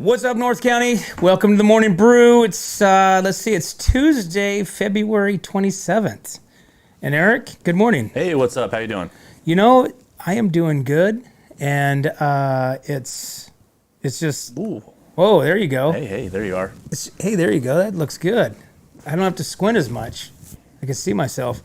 What's up, North County? Welcome to the Morning Brew. It's it's Tuesday, February 27th. And Eric, good morning. Hey, what's up? How you doing? You know, I am doing good, and it's just. Ooh. Whoa, there you go. Hey, there you are. Hey, there you go. That looks good. I don't have to squint as much. I can see myself.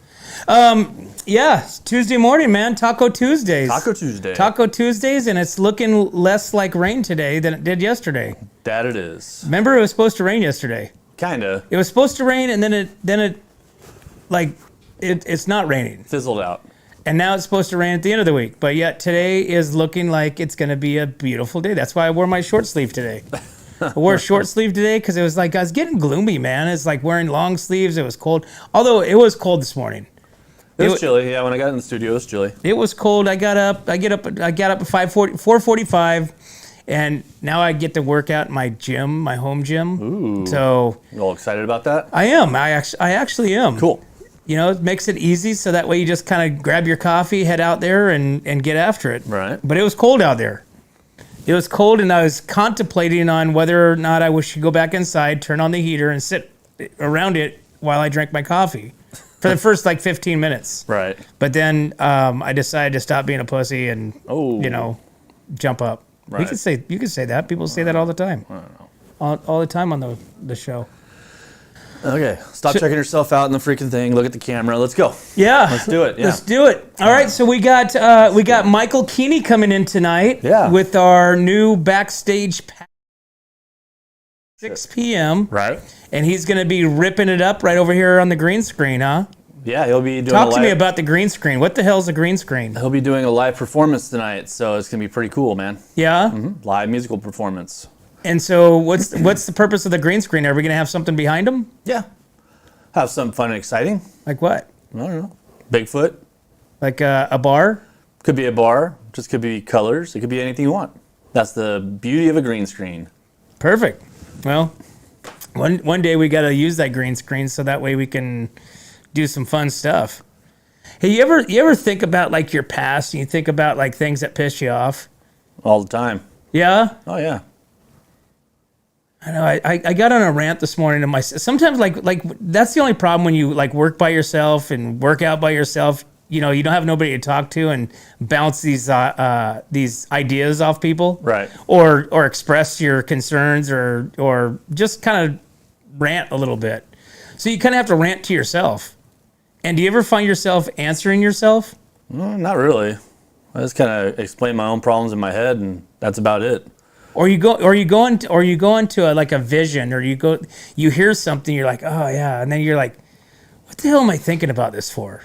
It's Tuesday morning, man. Taco Tuesdays. Taco Tuesdays, and it's looking less like rain today than it did yesterday. That it is. Remember, it was supposed to rain yesterday. Kinda. It was supposed to rain, and then it's not raining. Fizzled out. And now it's supposed to rain at the end of the week. But yet today is looking like it's going to be a beautiful day. That's why I wore my short sleeve today. I wore a short sleeve today because it was like I was getting gloomy, man. It's like wearing long sleeves. It was cold. Although it was cold this morning. It was chilly. Yeah, when I got in the studio, it was chilly. It was cold. I got up at 4:45, and now I get to work out in my gym, my home gym. Ooh. So you all excited about that? I am. I actually am. Cool. You know, it makes it easy, so that way you just kind of grab your coffee, head out there, and get after it. Right. But it was cold out there. It was cold, and I was contemplating on whether or not I should go back inside, turn on the heater, and sit around it while I drank my coffee for the first 15 minutes. Right. But then I decided to stop being a pussy and jump up. Right. You can say that. People say that all the time. I don't know. All the time on the show. Okay, stop checking yourself out in the freaking thing. Look at the camera. Let's go. Yeah, let's do it. Yeah. Let's do it. All right, so we got Michael Keeney coming in tonight. Yeah. With our new backstage pass, 6 p.m. Right. And he's going to be ripping it up right over here on the green screen, huh? Yeah, he'll be doing. Talk to me about the green screen. What the hell's a green screen? He'll be doing a live performance tonight, so it's gonna be pretty cool, man. Yeah. Mm-hmm. Live musical performance. And so, what's the purpose of the green screen? Are we going to have something behind him? Yeah. Have something fun and exciting. Like what? I don't know. Bigfoot. Like a bar? Could be a bar. Just could be colors. It could be anything you want. That's the beauty of a green screen. Perfect. Well, one day we got to use that green screen so that way we can do some fun stuff. Hey, you ever think about your past and you think about things that piss you off? All the time. Yeah? Oh yeah. I know. I got on a rant this morning to myself. Sometimes that's the only problem when you work by yourself and work out by yourself. You know, you don't have nobody to talk to and bounce these ideas off people. Right. Or express your concerns or just kind of rant a little bit. So you kind of have to rant to yourself. And do you ever find yourself answering yourself? No, not really. I just kind of explain my own problems in my head, and that's about it. Or you go into a vision, or you hear something, you're like, oh yeah, and then you're like, what the hell am I thinking about this for?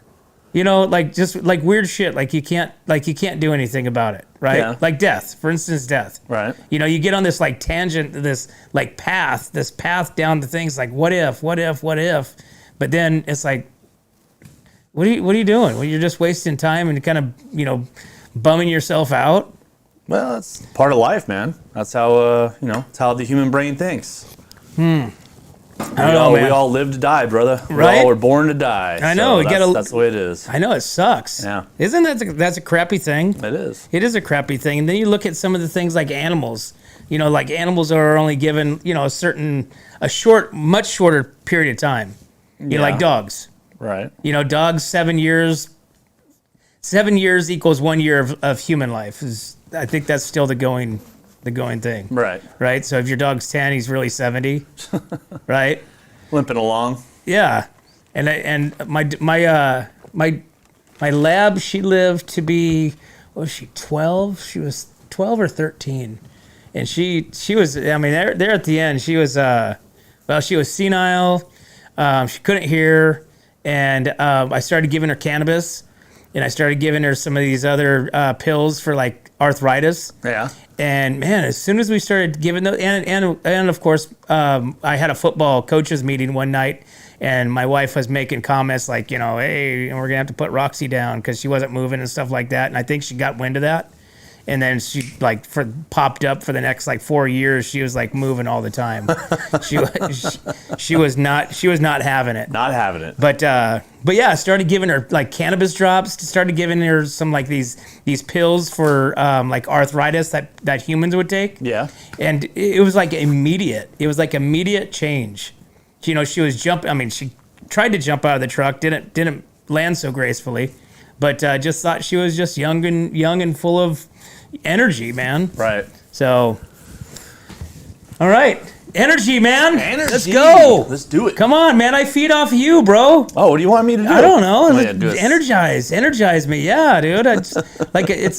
You know, just weird shit. You can't do anything about it, right? Yeah. Like death, for instance, death. Right. You know, you get on this tangent, this path down to things like what if, but then it's like, what are you doing? Well, you're just wasting time and kind of bumming yourself out. Well, that's part of life, man. That's how it's how the human brain thinks. I don't know, man. We all live to die, brother. Right? We all were born to die. I know. That's the way it is. I know, it sucks. Yeah. Isn't that's a crappy thing? It is. It is a crappy thing. And then you look at some of the things like animals. You know, animals are only given a much shorter period of time. You know, like dogs. Right. You know, dogs 7 years. 7 years equals 1 year of human life. I think that's still the going thing. Right. Right. So if your dog's 10, he's really 70. Right. Limping along. Yeah. And my lab, she lived to be, what was she, 12? She was 12 or 13. And she was, I mean, there at the end, she was, she was senile. She couldn't hear. And I started giving her cannabis. And I started giving her some of these other pills for arthritis. Yeah. And man, as soon as we started giving those, and of course, I had a football coaches meeting one night, and my wife was making comments like, hey, we're gonna have to put Roxy down because she wasn't moving and stuff like that. And I think she got wind of that, And then she like popped up for the next like 4 years. She was like moving all the time. she was not having it. Not having it. But yeah, I started giving her like cannabis drops. Started giving her some like these pills for like arthritis that humans would take. Yeah. And it was like immediate. It was like immediate change. You know, she was jumping. I mean, she tried to jump out of the truck. Didn't land so gracefully. But just thought she was just young and full of energy, man. Right. So, all right. Energy, man. Energy. Let's go. Let's do it. Come on, man. I feed off you, bro. Oh, what do you want me to do? I don't know. Energize me. Yeah, dude.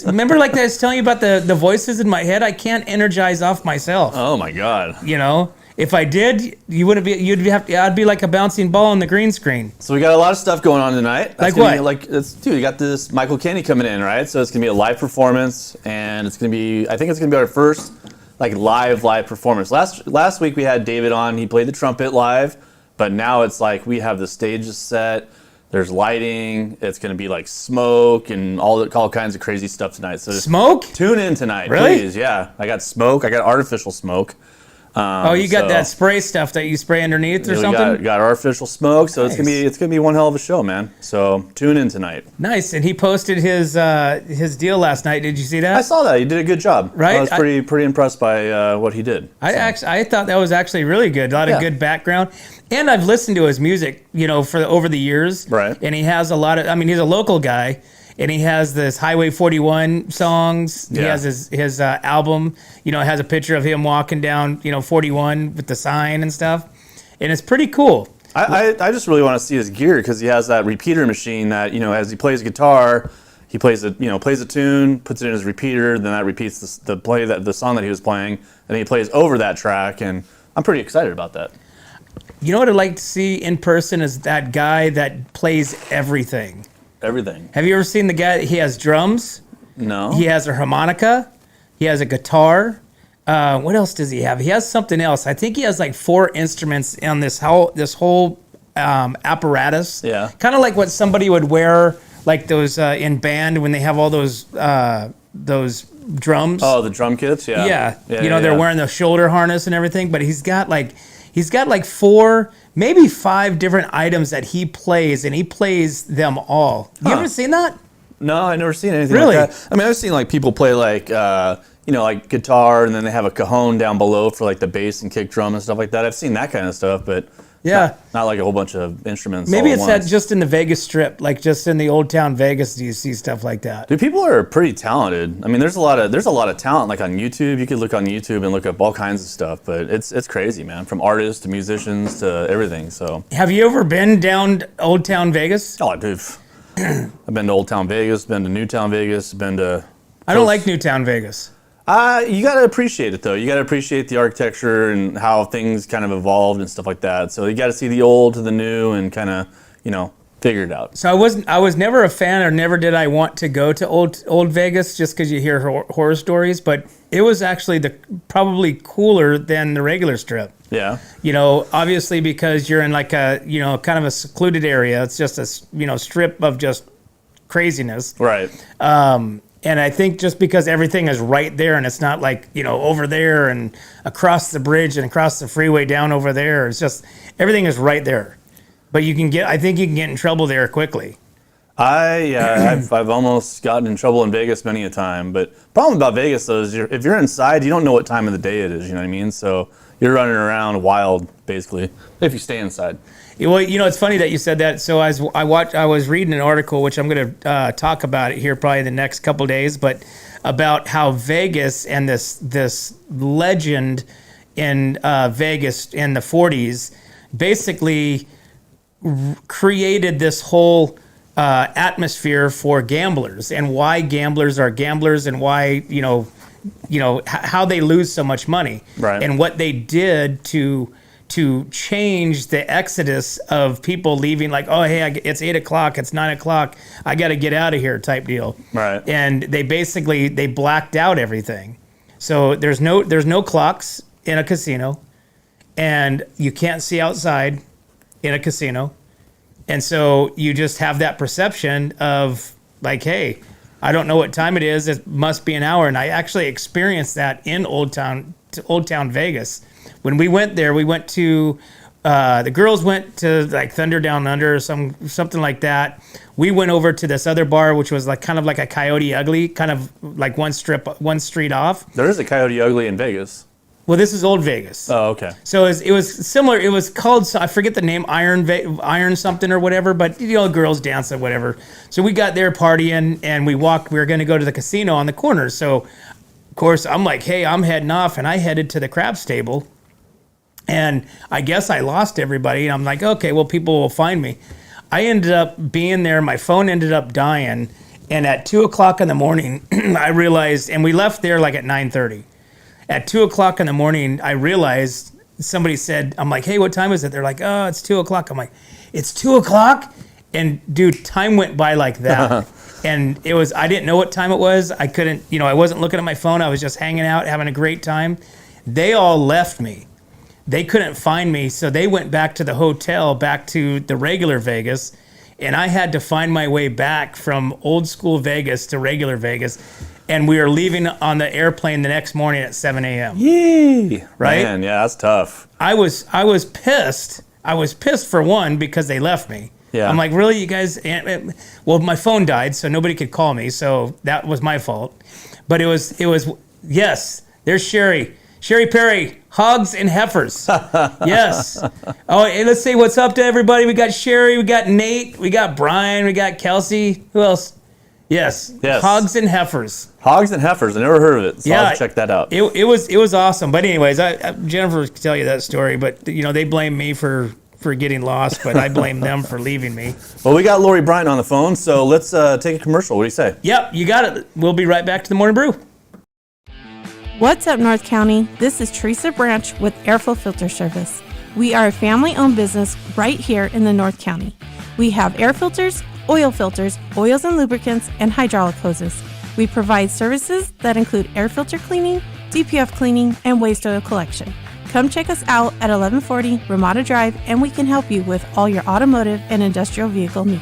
Remember like I was telling you about the voices in my head? I can't energize off myself. Oh my God. You know? If I did, I'd be like a bouncing ball on the green screen. So we got a lot of stuff going on tonight. Like what? Dude, you got this Michael Kenny coming in, right? So it's gonna be a live performance, and I think it's gonna be our first like live performance. Last week we had David on. He played the trumpet live, but now it's like we have the stages set. There's lighting. It's gonna be like smoke and all kinds of crazy stuff tonight. So just Smoke? Tune in tonight, really? Please. Yeah, I got smoke. I got artificial smoke. You got that spray stuff that you spray underneath or something? Got artificial smoke, so Nice. it's gonna be one hell of a show, man. So tune in tonight. Nice. And he posted his deal last night. Did you see that? I saw that. He did a good job. Right? I was pretty impressed by what he did. I thought that was actually really good. A lot of good background. And I've listened to his music, you know, over the years. Right. And he has a lot of, I mean, he's a local guy. And he has this Highway 41 songs. He has his album, you know, has a picture of him walking down, you know, 41 with the sign and stuff. And it's pretty cool. I just really want to see his gear because he has that repeater machine that, you know, as he plays guitar, he plays a tune, puts it in his repeater, then that repeats the song that he was playing, and he plays over that track, and I'm pretty excited about that. You know what I'd like to see in person is that guy that plays everything. Everything. Have you ever seen the guy? He has drums. No. He has a harmonica. He has a guitar. What else does he have? He has something else. I think he has like 4 instruments on this whole apparatus. Yeah. Kind of like what somebody would wear, like those in band when they have all those drums. Oh, the drum kits. Yeah. Yeah. You know, they're wearing the shoulder harness and everything, but he's got like 4, maybe 5 different items that he plays, and he plays them all. You ever seen that? No, I've never seen anything Really? like that. I mean, I've seen like people play like, like guitar, and then they have a cajon down below for like the bass and kick drum and stuff like that. I've seen that kind of stuff, but not like a whole bunch of instruments. Maybe all it's at that once. just in the Vegas Strip, like just in the old town Vegas, do you see stuff like that? Dude, people are pretty talented. I mean, there's a lot of talent like on YouTube. You could look on YouTube and look up all kinds of stuff, but it's crazy, man. From artists to musicians to everything. So, Have you ever been down old town Vegas? oh, dude, I've been to Old Town Vegas, been to New Town Vegas, been to. I don't like New Town Vegas. You got to appreciate it, though. You got to appreciate the architecture and how things kind of evolved and stuff like that. So you got to see the old to the new and kind of, figure it out. So I was never a fan, or never did I want to go to old Vegas just because you hear horror stories. But it was actually probably cooler than the regular Strip. Yeah. You know, obviously because you're in like a kind of a secluded area. It's just a strip of just craziness. Right. And I think just because everything is right there, and it's not like, over there and across the bridge and across the freeway down over there. It's just, everything is right there. But I think you can get in trouble there quickly. I've almost gotten in trouble in Vegas many a time. But problem about Vegas, though, is if you're inside, you don't know what time of the day it is, you know what I mean? So you're running around wild, basically, if you stay inside. Well, it's funny that you said that. So I was reading an article, which I'm going to talk about it here probably the next couple days, but about how Vegas and this legend in Vegas in the 40s basically created this whole atmosphere for gamblers, and why gamblers are gamblers, and why how they lose so much money, right? And what they did to change the exodus of people leaving, like, oh, hey, it's 8 o'clock, it's 9 o'clock, I got to get out of here type deal. Right. And they blacked out everything. So there's no clocks in a casino, and you can't see outside in a casino. And so you just have that perception of like, hey, I don't know what time it is. It must be an hour. And I actually experienced that in Old Town Vegas. When we went there, we went to the girls went to like Thunder Down Under or something like that. We went over to this other bar, which was like kind of like a Coyote Ugly, kind of like one street off. There is a Coyote Ugly in Vegas. Well, this is Old Vegas. Oh, okay. So it was similar. It was called, I forget the name, Iron something or whatever, but girls dance or whatever. So we got there partying and we were going to go to the casino on the corner. So of course I'm like, hey, I'm heading off, and I headed to the craps table, and I guess I lost everybody. And I'm like, okay, well, people will find me. I ended up being there. My phone ended up dying. And at 2:00 in the morning, I realized, and we left there like at 9:30. At 2:00 in the morning, I realized somebody said, I'm like, hey, what time is it? They're like, oh, it's 2:00. I'm like, it's 2:00? And dude, time went by like that. And I didn't know what time it was. I couldn't, I wasn't looking at my phone. I was just hanging out, having a great time. They all left me. They couldn't find me. So they went back to the hotel, back to the regular Vegas. And I had to find my way back from old school Vegas to regular Vegas. And we were leaving on the airplane the next morning at 7 a.m. Yee! Right? Man, yeah, that's tough. I was pissed. I was pissed for one because they left me. Yeah. I'm like, really, you guys? Well, my phone died, so nobody could call me, so that was my fault. But it was. Yes, there's Sherry Perry, hogs and heifers. Yes. Oh, hey, let's say what's up to everybody. We got Sherry, we got Nate, we got Brian, we got Kelsey. Who else? Yes. Hogs and heifers. Hogs and heifers. I never heard of it, so I'll check that out. It was awesome. But anyways, Jennifer could tell you that story. But they blame me for getting lost, but I blame them for leaving me. Well, we got Lori Bryant on the phone, so let's take a commercial. What do you say? Yep, you got it. We'll be right back to the Morning Brew. What's up, North County? This is Teresa Branch with Airflow Filter Service. We are a family-owned business right here in the North County. We have air filters, oils and lubricants, and hydraulic hoses. We provide services that include air filter cleaning, DPF cleaning, and waste oil collection. Come check us out at 1140 Ramada Drive, and we can help you with all your automotive and industrial vehicle needs.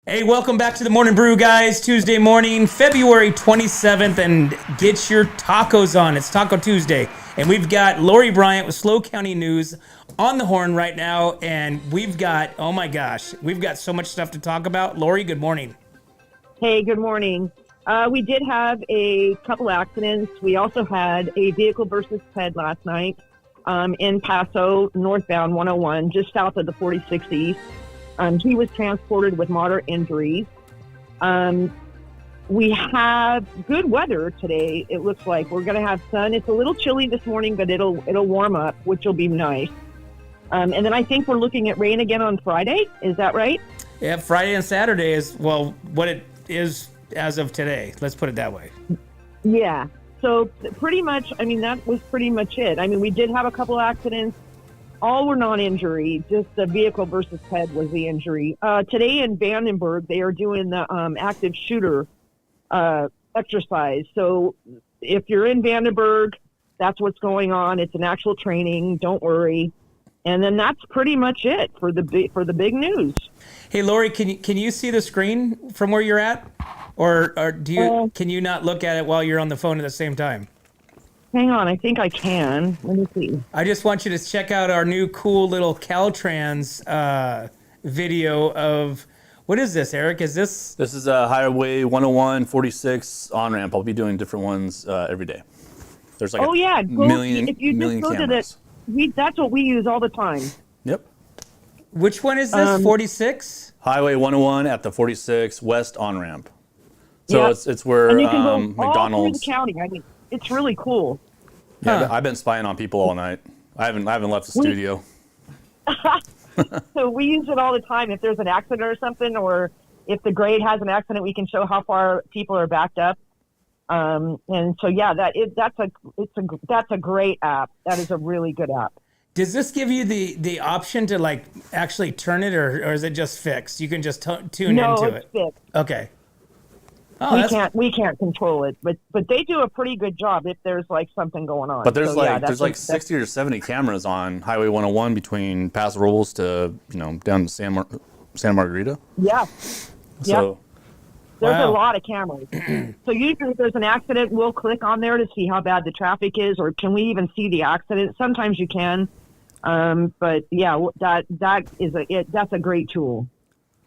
Hey, welcome back to the Morning Brew, guys. Tuesday morning, February 27th, and get your tacos on. It's Taco Tuesday, and we've got Lori Bryant with SLO County News on the horn right now, and we've got, oh my gosh, we've got so much stuff to talk about. Lori, good morning. Hey, good morning. We did have a couple accidents. We also had a vehicle versus ped last night in Paso, northbound 101, just south of the 46 East. He was transported with moderate injuries. We have good weather today. It looks like we're going to have sun. It's a little chilly this morning, but it'll warm up, which will be nice. And then I think we're looking at rain again on Friday. Is that right? Yeah, Friday and Saturday is, well, what it is as of today. Let's put it that way. Yeah. So pretty much, that was pretty much it. We did have a couple accidents. All were non-injury, just the vehicle versus ped was the injury. Today in Vandenberg, they are doing the active shooter exercise. So if you're in Vandenberg, that's what's going on. It's an actual training. Don't worry. And then that's pretty much it for the big news. Hey, Lori, can you see the screen from where you're at, or can you not look at it while you're on the phone at the same time? Hang on, I think I can. Let me see. I just want you to check out our new cool little Caltrans video of, what is this, Eric? Is this? This is a Highway 101 46 on-ramp. I'll be doing different ones every day. There's like million cameras. That's what we use all the time. Yep. Which one is this, 46? Highway 101 at the 46 West on-ramp. So Yep. it's where And you can go McDonald's. all through the county. It's really cool. Yeah, I've been spying on people all night. I haven't left the studio. So we use it all the time. If there's an accident or something, or if the grade has an accident, we can show how far people are backed up. And so, yeah, that's a great app. That is a really good app. Does this give you the option to like actually turn it, or is it just fixed? You can just tune into it. Fixed. Okay. Oh, we can't control it, but they do a pretty good job if there's like something going on. But there's like 60 or 70 cameras on Highway 101 between Paso Robles to down to Santa Margarita. Yeah. So there's a lot of cameras. So usually if there's an accident, we'll click on there to see how bad the traffic is, or can we even see the accident? Sometimes you can. But yeah, that's a great tool.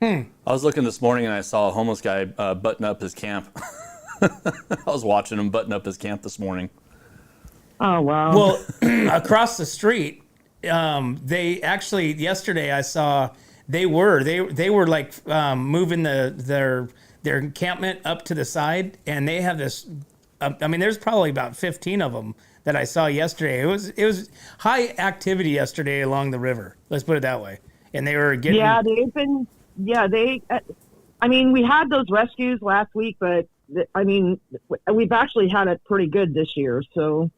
I was looking this morning and I saw a homeless guy button up his camp. I was watching him button up his camp this morning. Oh, wow. Well, across the street, they actually, yesterday I saw they were like moving their encampment up to the side, and they have this, there's probably about 15 of them that I saw yesterday. It was high activity yesterday along the river. Let's put it that way. And they were getting... Yeah, we had those rescues last week, but we've actually had it pretty good this year. So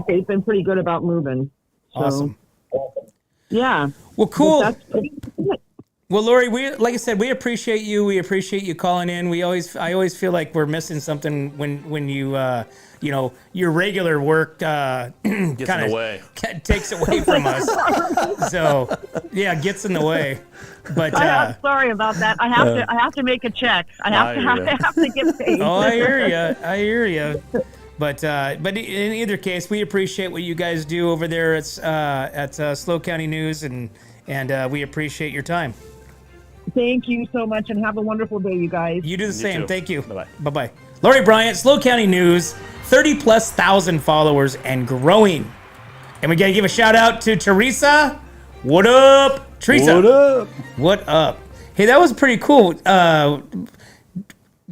they've been pretty good about moving. So, awesome. Yeah. Well, cool. That's pretty good. Well, Lori, like I said, we appreciate you. We appreciate you calling in. I always feel like we're missing something when you, your regular work gets in the way, takes away from us. So, yeah, gets in the way. But sorry about that. I have to make a check. I have to get paid. Oh, I hear you. But in either case, we appreciate what you guys do over there at SLO County News, and we appreciate your time. Thank you so much, and have a wonderful day, you guys. You do the same. Too. Thank you. Bye-bye. Bye-bye. Lori Bryant, SLO County News, 30,000+ followers and growing. And we got to give a shout out to Teresa. What up, Teresa? What up? What up? Hey, that was pretty cool.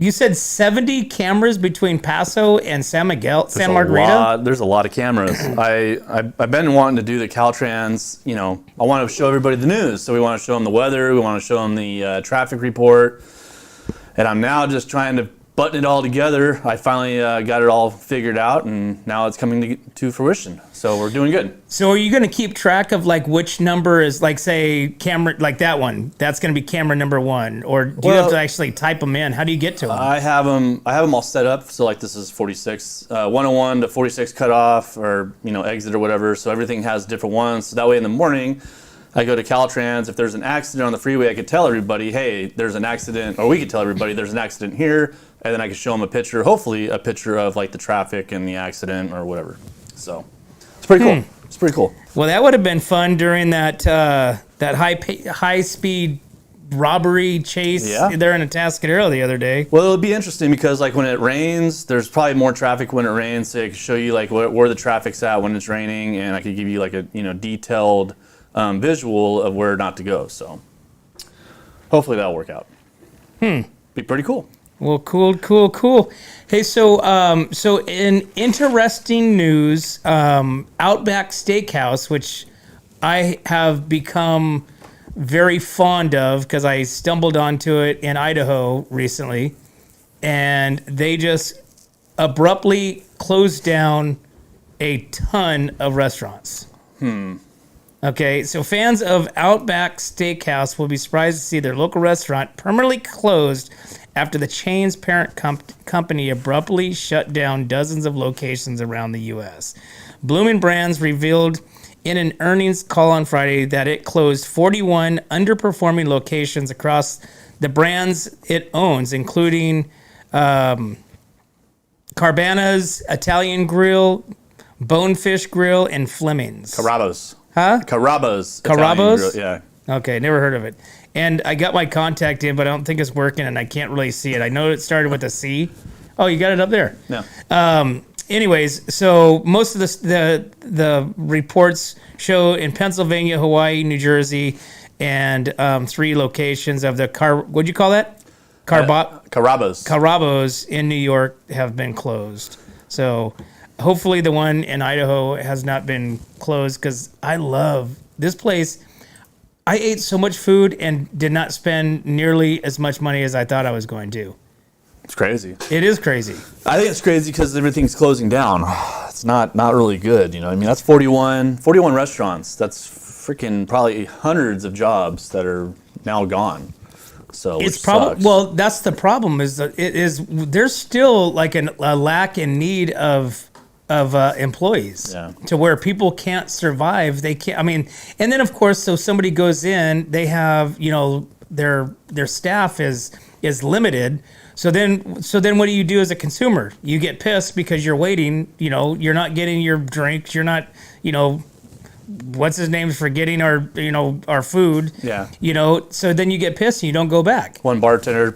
You said 70 cameras between Paso and San Margarita? There's a lot of cameras. I've been wanting to do the Caltrans. I want to show everybody the news. So we want to show them the weather. We want to show them the traffic report. And I'm now just trying to button it all together. I finally got it all figured out, and now it's coming to fruition. So we're doing good. So are you going to keep track of like which number is like, say, camera, like that one? That's going to be camera number 1, or do you have to actually type them in? How do you get to them? I have them all set up. So like this is 46, 101 to 46 cutoff, or exit or whatever. So everything has different ones. So that way in the morning, I go to Caltrans. If there's an accident on the freeway, I could tell everybody, hey, there's an accident, or we could tell everybody there's an accident here, and then I could show them a picture, hopefully a picture of like the traffic and the accident or whatever. So it's pretty cool. It's pretty cool. Well, that would have been fun during that high speed robbery chase there in Atascadero the other day. Well, it'll be interesting because like when it rains, there's probably more traffic when it rains. So I can show you like where the traffic's at when it's raining, and I could give you like a detailed visual of where not to go. So hopefully that'll work out. Be pretty cool. Well, cool. Hey, so in interesting news, Outback Steakhouse, which I have become very fond of because I stumbled onto it in Idaho recently, and they just abruptly closed down a ton of restaurants. Okay, so fans of Outback Steakhouse will be surprised to see their local restaurant permanently closed after the chain's parent company abruptly shut down dozens of locations around the U.S. Bloomin' Brands revealed in an earnings call on Friday that it closed 41 underperforming locations across the brands it owns, including Carrabba's Italian Grill, Bonefish Grill, and Fleming's. Carrabba's. Huh? Carrabba's. Carrabba's? Yeah. Okay, never heard of it. And I got my contact in, but I don't think it's working, and I can't really see it. I know it started with a C. Oh, you got it up there. Yeah. Anyways, so most of the reports show in Pennsylvania, Hawaii, New Jersey, and 3 locations of the what'd you call that? Carrabba's. Carrabba's in New York have been closed. So hopefully the one in Idaho has not been closed, because I love this place. I ate so much food and did not spend nearly as much money as I thought I was going to. It's crazy. It is crazy. I think it's crazy because everything's closing down. It's not really good. You know, I mean, that's 41 restaurants. That's freaking probably hundreds of jobs that are now gone. So It's probably, well, that's the problem is that there's still like a lack in need of employees to where people can't survive. They can't, I mean, and then of course, so somebody goes in, they have, you know, their staff is limited. So then what do you do as a consumer? You get pissed because you're waiting, you know, you're not getting your drinks. You're not, you know, what's his name for getting our, you know, our food. Yeah. You know, so then you get pissed and you don't go back. One bartender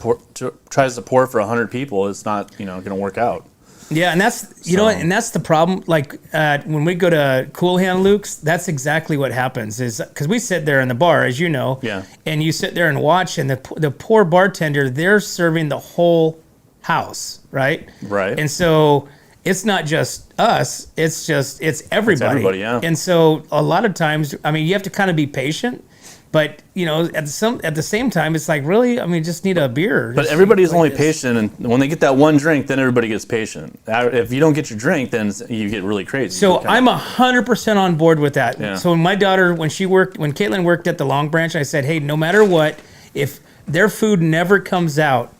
tries to pour for 100 people. It's not, you know, going to work out. Yeah, and that's, you know, and that's the problem. Like when we go to Cool Hand Luke's, that's exactly what happens is because we sit there in the bar, as you know, and you sit there and watch, and the poor bartender, they're serving the whole house, right? Right. And so it's not just us, it's everybody. It's everybody, yeah. And so a lot of times, I mean, you have to kind of be patient. But, you know, at the same time, it's like, really, I mean, just need a beer. But everybody's only patient, and when they get that one drink, then everybody gets patient. If you don't get your drink, then you get really crazy. So I'm 100% on board with that. Yeah. So when my daughter, when Caitlin worked at the Long Branch, I said, hey, no matter what, if their food never comes out,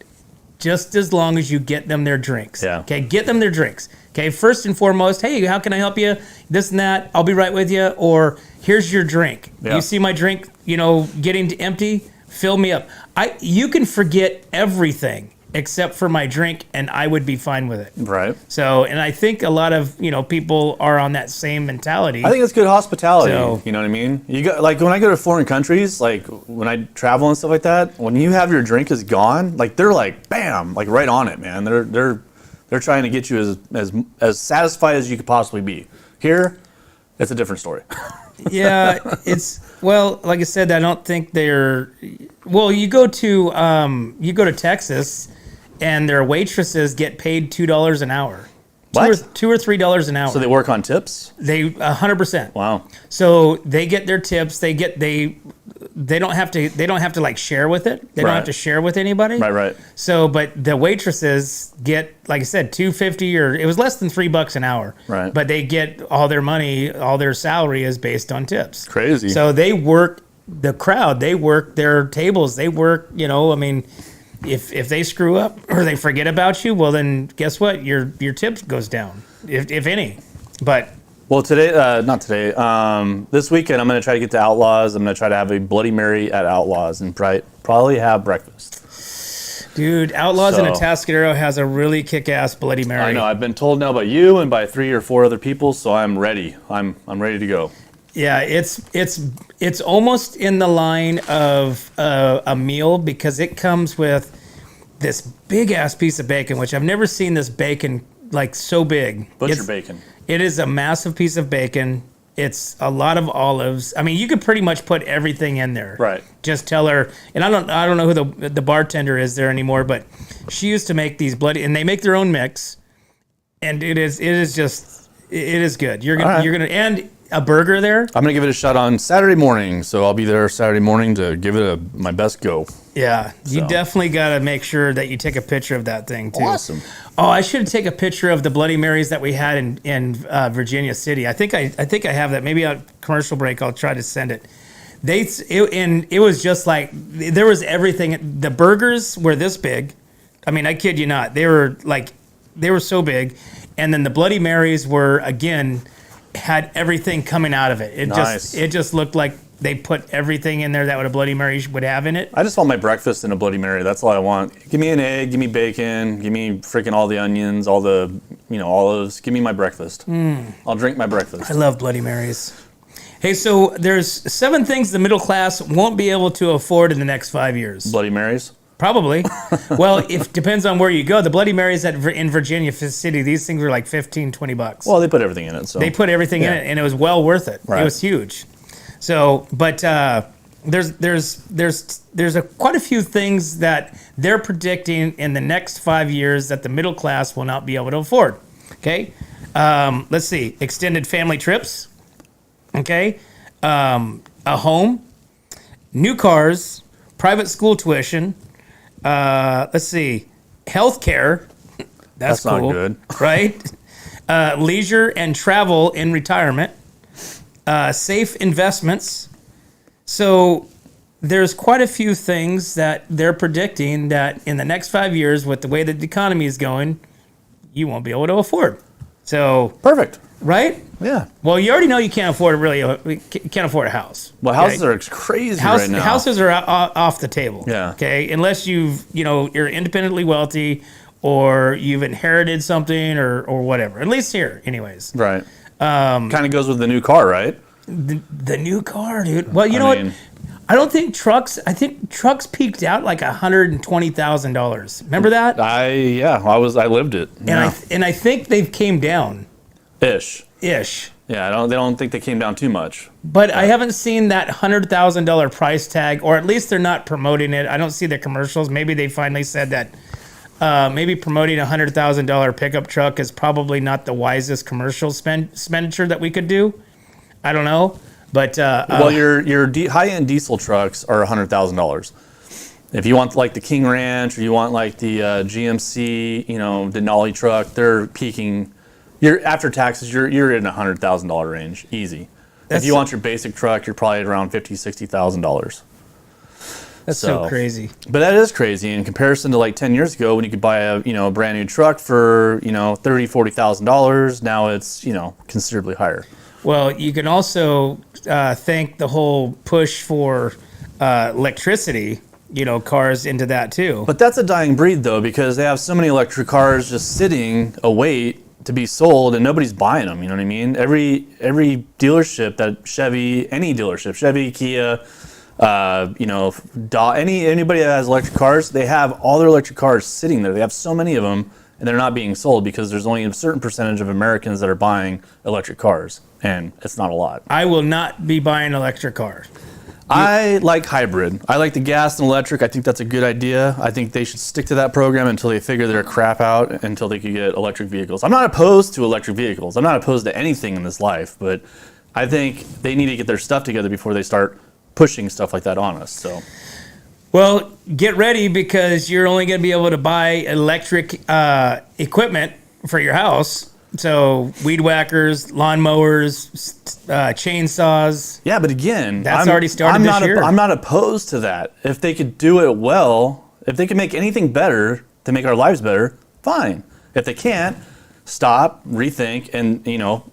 just as long as you get them their drinks. Yeah. Okay, get them their drinks. Okay, first and foremost, hey, how can I help you? This and that, I'll be right with you. Or here's your drink. Yeah. You see my drink, you know, getting to empty? Fill me up. You can forget everything except for my drink, and I would be fine with it. Right. So, and I think a lot of, you know, people are on that same mentality. I think it's good hospitality. So, you know what I mean? You got, like, when I go to foreign countries, like when I travel and stuff like that, when you have your drink is gone, like they're like, bam, like right on it, man. They're trying to get you as satisfied as you could possibly be. Here, it's a different story. Yeah, well, like I said, I don't think they're. Well, you go to Texas, and their waitresses get paid $2 an hour. What? $2 or $3 an hour. So they work on tips? They 100%. Wow. So they get their tips. They don't have to like share with it. They don't have to share with anybody. Right. So, but the waitresses get, like I said, $2.50 or it was less than $3 an hour. Right. But they get all their money, all their salary is based on tips. Crazy. So they work the crowd. They work their tables. They work. You know, I mean, if they screw up or they forget about you, well then guess what? Your tips goes down, if any. But. Well, not today. This weekend, I'm going to try to get to Outlaws. I'm going to try to have a Bloody Mary at Outlaws and probably have breakfast. Dude, Outlaws in Atascadero has a really kick-ass Bloody Mary. I know. I've been told now by you and by 3 or 4 other people, so I'm ready. I'm ready to go. Yeah, it's almost in the line of a meal because it comes with this big-ass piece of bacon, which I've never seen this bacon like so big. Butcher bacon. It is a massive piece of bacon. It's a lot of olives. I mean, you could pretty much put everything in there. Right. Just tell her, and I don't know who the bartender is there anymore, but she used to make these and they make their own mix, and it is good. You're gonna and a burger there. I'm gonna give it a shot on Saturday morning, so I'll be there Saturday morning to give it my best go. Yeah, you definitely got to make sure that you take a picture of that thing too. Awesome. Oh, I should take a picture of the Bloody Marys that we had in Virginia City. I think I have that. Maybe on commercial break I'll try to send it. It was just like there was everything. The burgers were this big. I mean, I kid you not. They were so big, and then the Bloody Marys were again had everything coming out of it. It just looked like they put everything in there that what a Bloody Mary would have in it. I just want my breakfast in a Bloody Mary. That's all I want. Give me an egg, give me bacon, give me freaking all the onions, all the olives. Give me my breakfast. I'll drink my breakfast. I love Bloody Marys. Hey, so there's 7 things the middle class won't be able to afford in the next 5 years. Bloody Marys? Probably. Well, it depends on where you go. The Bloody Marys in Virginia City, these things were like $15-$20. Well, they put everything in it. So they put everything in it, and it was well worth it. Right. It was huge. So, but there's quite a few things that they're predicting in the next 5 years that the middle class will not be able to afford. Okay, let's see, extended family trips. Okay, a home, new cars, private school tuition. Let's see, healthcare. That's cool, not good. Right? Leisure and travel in retirement. Safe investments. So there's quite a few things that they're predicting that in the next 5 years, with the way that the economy is going, you won't be able to afford. So Perfect. right? Yeah. Well, you already know you can't afford can't afford a house. Well, houses are crazy right now. Houses are off the table. Yeah. Okay, unless you're independently wealthy, or you've inherited something, or whatever. At least here, anyways. Right. Kind of goes with the new car, right? The new car, dude. Well, you know what? I don't think trucks. I think trucks peaked out like $120,000. Remember that? I lived it. And I think they've came down. Ish. Yeah, they don't think they came down too much. But I haven't seen that $100,000 price tag, or at least they're not promoting it. I don't see the commercials. Maybe they finally said that. Maybe promoting a $100,000 pickup truck is probably not the wisest commercial expenditure that we could do. I don't know, but well, your high-end diesel trucks are $100,000. If you want like the King Ranch, or you want like the GMC, Denali truck, they're peaking. After taxes, you're in $100,000 range, easy. If you want your basic truck, you're probably around $50,000-$60,000. That's so crazy. But that is crazy in comparison to like 10 years ago when you could buy a brand new truck for $30,000-$40,000. Now it's considerably higher. Well, you can also thank the whole push for electricity, cars into that too. But that's a dying breed though, because they have so many electric cars just sitting await to be sold, and nobody's buying them. You know what I mean? Every dealership Chevy, Kia, anybody that has electric cars, they have all their electric cars sitting there. They have so many of them, and they're not being sold because there's only a certain percentage of Americans that are buying electric cars, and it's not a lot. I will not be buying an electric car. I like hybrid. I like the gas and electric. I think that's a good idea. I think they should stick to that program until they figure their crap out, until they can get electric vehicles. I'm not opposed to electric vehicles. I'm not opposed to anything in this life, but I think they need to get their stuff together before they start pushing stuff like that on us. So, well, get ready, because you're only going to be able to buy electric equipment for your house. So weed whackers, lawnmowers, chainsaws. Yeah, but again, that's already started this year. I'm not opposed to that. If they could do it well, if they can make anything better to make our lives better, fine. If they can't, stop, rethink, and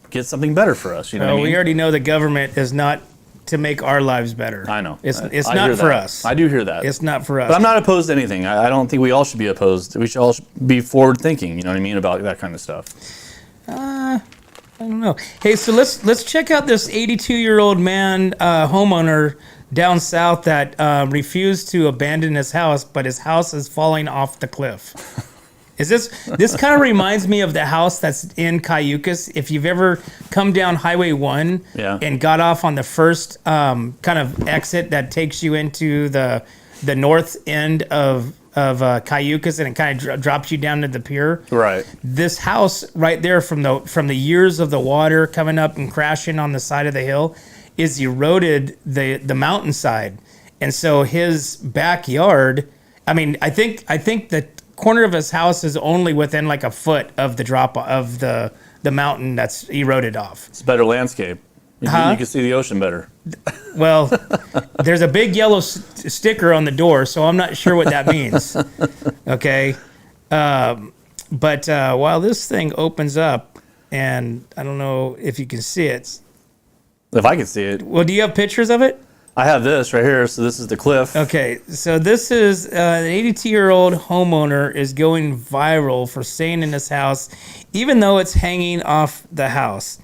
get something better for us. What I mean? We already know the government is not to make our lives better. I know. It's not for us. I do hear that. It's not for us. But I'm not opposed to anything. I don't think we all should be opposed. We should all be forward thinking. You know what I mean, about that kind of stuff. I don't know. Hey, so let's check out this 82-year-old man, homeowner down south that refused to abandon his house, but his house is falling off the cliff. This kind of reminds me of the house that's in Cayucas. If you've ever come down Highway 1 and got off on the first kind of exit that takes you into the north end of Cayucas, and it kind of drops you down to the pier. Right. This house right there, from the years of the water coming up and crashing on the side of the hill, is eroded the mountainside, and so his backyard. I mean, I think the corner of his house is only within like a foot of the drop of the mountain that's eroded off. It's a better landscape. You can see the ocean better. Well, there's a big yellow sticker on the door, so I'm not sure what that means. Okay. But while this thing opens up, and I don't know if you can see it. If I can see it. Well, do you have pictures of it? I have this right here. So this is the cliff. Okay. So this is an 82-year-old homeowner is going viral for staying in his house, even though it's hanging off the house.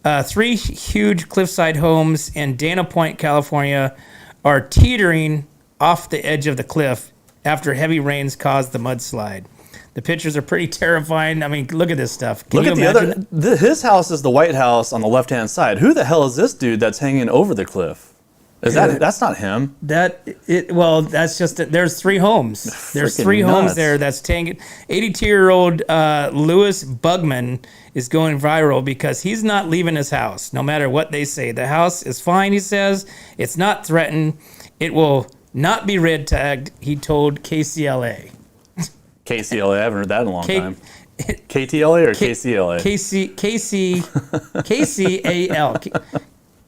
3 huge cliffside homes in Dana Point, California, are teetering off the edge of the cliff after heavy rains caused the mudslide. The pictures are pretty terrifying. I mean, look at this stuff. Can you imagine? His house is the White House on the left-hand side. Who the hell is this dude that's hanging over the cliff? That's not him. That's just there's 3 homes. There's 3 homes there that's tanking. 82-year-old Louis Bugman is going viral because he's not leaving his house, no matter what they say. The house is fine, he says. It's not threatened. It will not be red tagged, he told KCLA. KCLA, I haven't heard that in a long time. KTLA or KCLA? KCAL.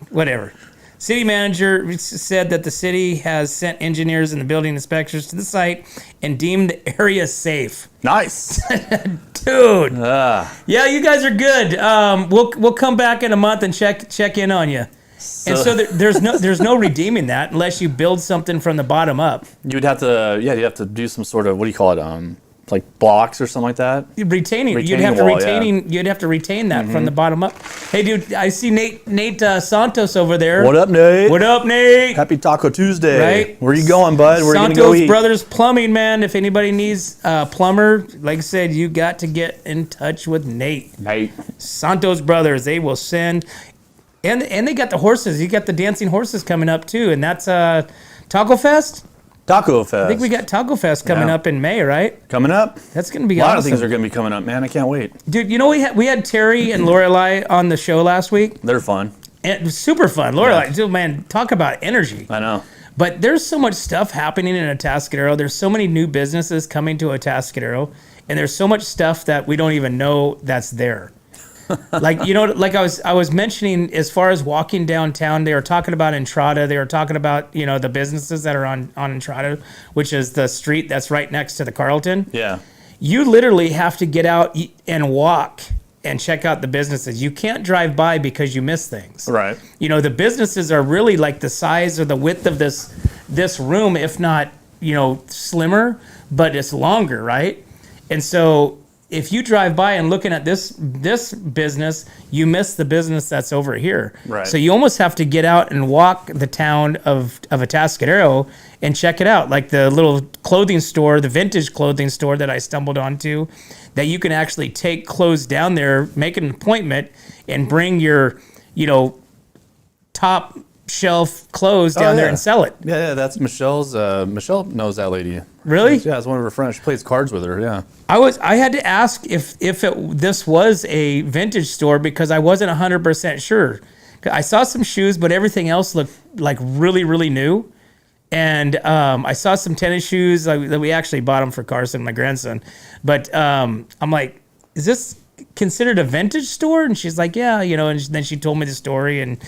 Whatever. City manager said that the city has sent engineers and the building inspectors to the site and deemed the area safe. Nice. Dude. Yeah, you guys are good. We'll come back in a month and check in on you. And so there's no redeeming that unless you build something from the bottom up. You'd have to do some sort of, what do you call it? Like blocks or something like that. Retaining. You'd have to retain that from the bottom up. Hey, dude, I see Nate Santos over there. What up, Nate? What up, Nate? Happy Taco Tuesday. Right? Where you going, bud? Where Santos you gonna go eat? Brothers Plumbing, man. If anybody needs a plumber, like I said, you got to get in touch with Nate. Santos Brothers. They will send. And they got the horses. You got the dancing horses coming up too, and that's Taco Fest. Taco Fest. I think we got Taco Fest coming up in May, right? Coming up. That's gonna be a lot awesome. of things are gonna be coming up, man. I can't wait. Dude, you know we had Terry and Lorelai on the show last week. They're fun. And it was super fun. Lorelai, dude, man, talk about energy. I know. But there's so much stuff happening in Atascadero. There's so many new businesses coming to Atascadero, and there's so much stuff that we don't even know that's there. Like, you know, like I was mentioning, as far as walking downtown, they were talking about Entrada. They were talking about, you know, the businesses that are on Entrada, which is the street that's right next to the Carlton. Yeah. You literally have to get out and walk and check out the businesses. You can't drive by because you miss things. Right. You know, the businesses are really like the size or the width of this room, if not, you know, slimmer, but it's longer, right? And so if you drive by and looking at this business, you miss the business that's over here. Right. So you almost have to get out and walk the town of Atascadero and check it out. Like the little clothing store, the vintage clothing store that I stumbled onto, that you can actually take clothes down there, make an appointment, and bring your, you know, top shelf clothes down there and sell it. Yeah, that's Michelle's. Michelle knows that lady. Really? Yeah, it's one of her friends. She plays cards with her. Yeah. I had to ask if this was a vintage store because I wasn't 100% sure. I saw some shoes, but everything else looked like really, really new. And I saw some tennis shoes that we actually bought them for Carson, my grandson. But I'm like, is this considered a vintage store? And she's like, yeah, you know. And then she told me the story, and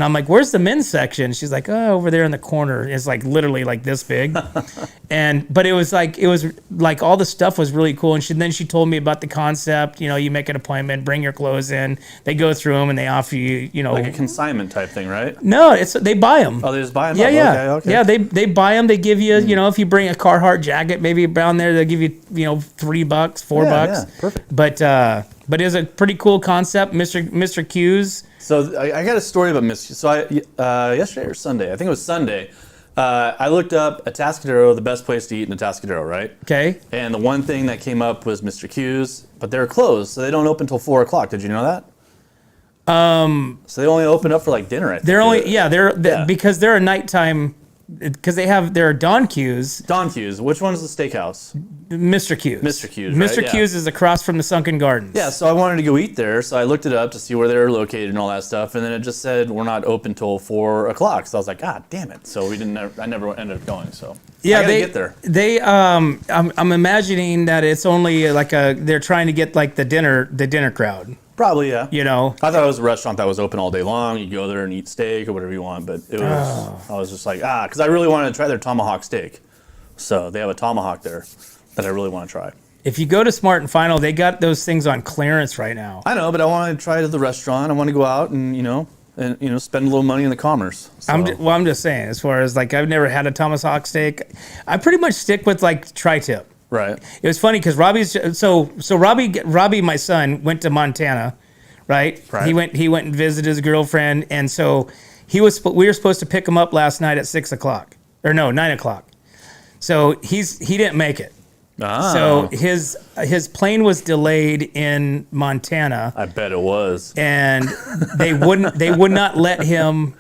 I'm like, where's the men's section? She's like, oh, over there in the corner. It's like literally like this big. But it was like all the stuff was really cool. And then she told me about the concept. You know, you make an appointment, bring your clothes in, they go through them, and they offer you, you know, like a consignment type thing, right? No, they buy them. Oh, they just buy them. Yeah. Okay. Yeah, they buy them. They give you, you know, if you bring a Carhartt jacket, maybe down there, they'll give you, you know, $3, $4. Yeah, perfect. But it was a pretty cool concept, Mr. Q's. So I got a story about Miss. So yesterday or Sunday, I think it was Sunday. I looked up Atascadero, the best place to eat in Atascadero, right? Okay. And the one thing that came up was Mr. Q's, but they're closed, so they don't open until 4 o'clock. Did you know that? So they only open up for like dinner. I think. Because they're a nighttime. Because there are Don Q's. Don Q's. Which one is the steakhouse? Mr. Q's. Mr. Q's. Mr. Right? Q's is across from the Sunken Gardens. Yeah, so I wanted to go eat there, so I looked it up to see where they were located and all that stuff, and then it just said we're not open till 4 o'clock. So I was like, God damn it! So I never ended up going. So yeah, I gotta get there. I'm imagining that it's only like they're trying to get like the dinner crowd. Probably, yeah. You know, I thought it was a restaurant that was open all day long. You go there and eat steak or whatever you want, but it was. I was just like, because I really wanted to try their tomahawk steak. So they have a tomahawk there that I really want to try. If you go to Smart and Final, they got those things on clearance right now. I know, but I want to try it at the restaurant. I want to go out and spend a little money in the commerce. So. I'm just saying, as far as like, I've never had a tomahawk steak. I pretty much stick with like tri-tip. Right. It was funny because Robbie, my son, went to Montana, right? He went and visited his girlfriend, and so we were supposed to pick him up last night at 9 o'clock. So he didn't make it. Oh. So his plane was delayed in Montana. I bet it was. And they would not let him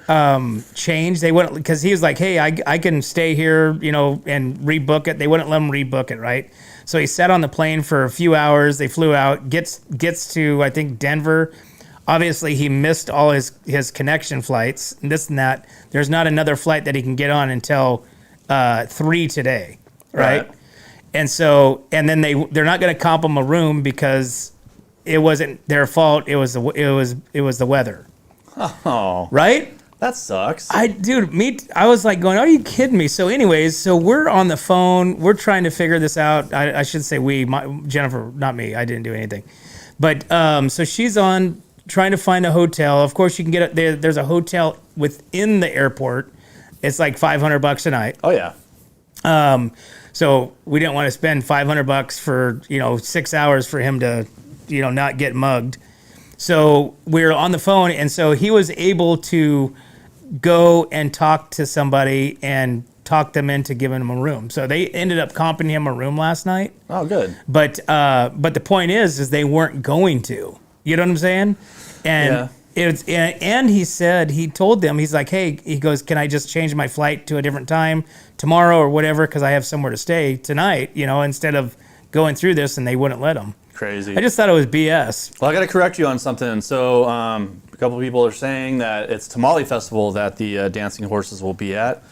change. They wouldn't, because he was like, hey, I can stay here, you know, and rebook it. They wouldn't let him rebook it, right? So he sat on the plane for a few hours. They flew out, gets to, I think, Denver. obviously he missed all his connection flights, and this and that. There's not another flight that he can get on until 3 today, right? And so, and then they're not going to comp him a room because it wasn't their fault. It was the weather. Oh, right. That sucks. I was like going, are you kidding me? So anyways, so we're on the phone. We're trying to figure this out. I should say Jennifer, not me. I didn't do anything. But so she's on trying to find a hotel. Of course, you can get it. There's a hotel within the airport. It's like $500 a night. Oh, yeah. So we didn't want to spend $500 for, 6 hours for him to, not get mugged. So we're on the phone. And so he was able to go and talk to somebody and talk them into giving him a room. So they ended up comping him a room last night. Oh, good. But the point is they weren't going to. You know what I'm saying? And and he told them, he's like, hey, he goes, can I just change my flight to a different time tomorrow or whatever, because I have somewhere to stay tonight, instead of going through this, and they wouldn't let him. Crazy. I just thought it was BS. Well, I got to correct you on something. So a couple of people are saying that it's Tamale Festival that the Dancing Horses will be at.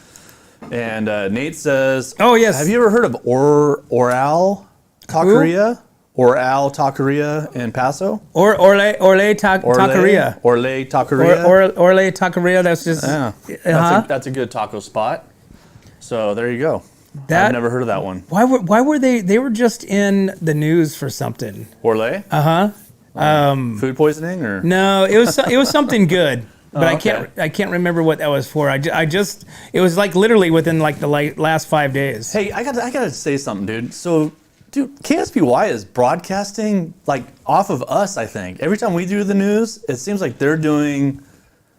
And Nate says, oh, yes. Have you ever heard of Oral Taqueria? Oral Taqueria in Paso? Orle Taqueria. Orle Taqueria. Orle Taqueria, that's just... Yeah. That's a good taco spot. So there you go. I've never heard of that one. Why were they were just in the news for something? Orle? Food poisoning or? No, it was something good. But I can't remember what that was for. It was like literally within like the last 5 days. Hey, I gotta say something, dude. So, KSBY is broadcasting like off of us. I think every time we do the news, it seems like they're doing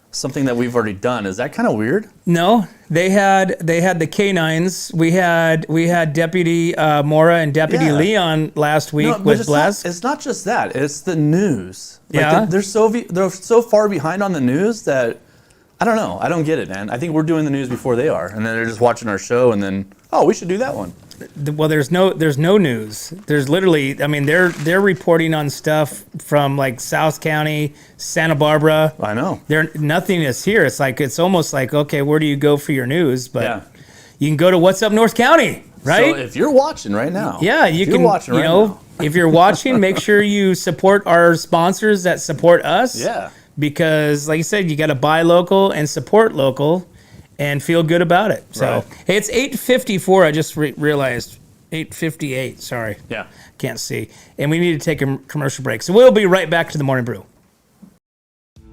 something that we've already done. Is that kind of weird? No, they had the canines. We had Deputy Mora and Deputy Leon last week with Bless. It's not just that. It's the news. Like they're so far behind on the news that I don't know. I don't get it, man. I think we're doing the news before they are, and then they're just watching our show, and then we should do that one. Well, there's no news. There's literally, I mean, they're reporting on stuff from like South County, Santa Barbara. I know. Nothing is here. It's almost like, okay, where do you go for your news? But you can go to What's Up North County, right? So if you're watching right now, you can. If you're watching, make sure you support our sponsors that support us. Yeah. Because, like you said, you got to buy local and support local. And feel good about it. So, Hey, it's 8:54. I just realized 8:58. Sorry. Yeah. Can't see. And we need to take a commercial break. So we'll be right back to the Morning Brew.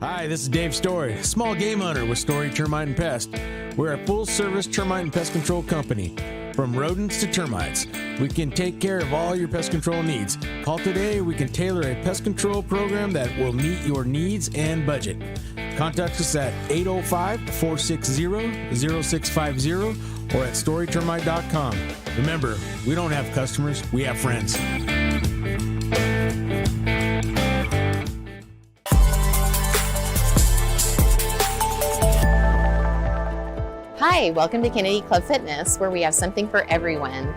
Hi, this is Dave Story, small game hunter with Story Termite and Pest. We're a full-service termite and pest control company. From rodents to termites, we can take care of all your pest control needs. Call today. We can tailor a pest control program that will meet your needs and budget. Contact us at 805-460-0650 or at storytermite.com. Remember, we don't have customers, we have friends. Hi, welcome to Kennedy Club Fitness, where we have something for everyone.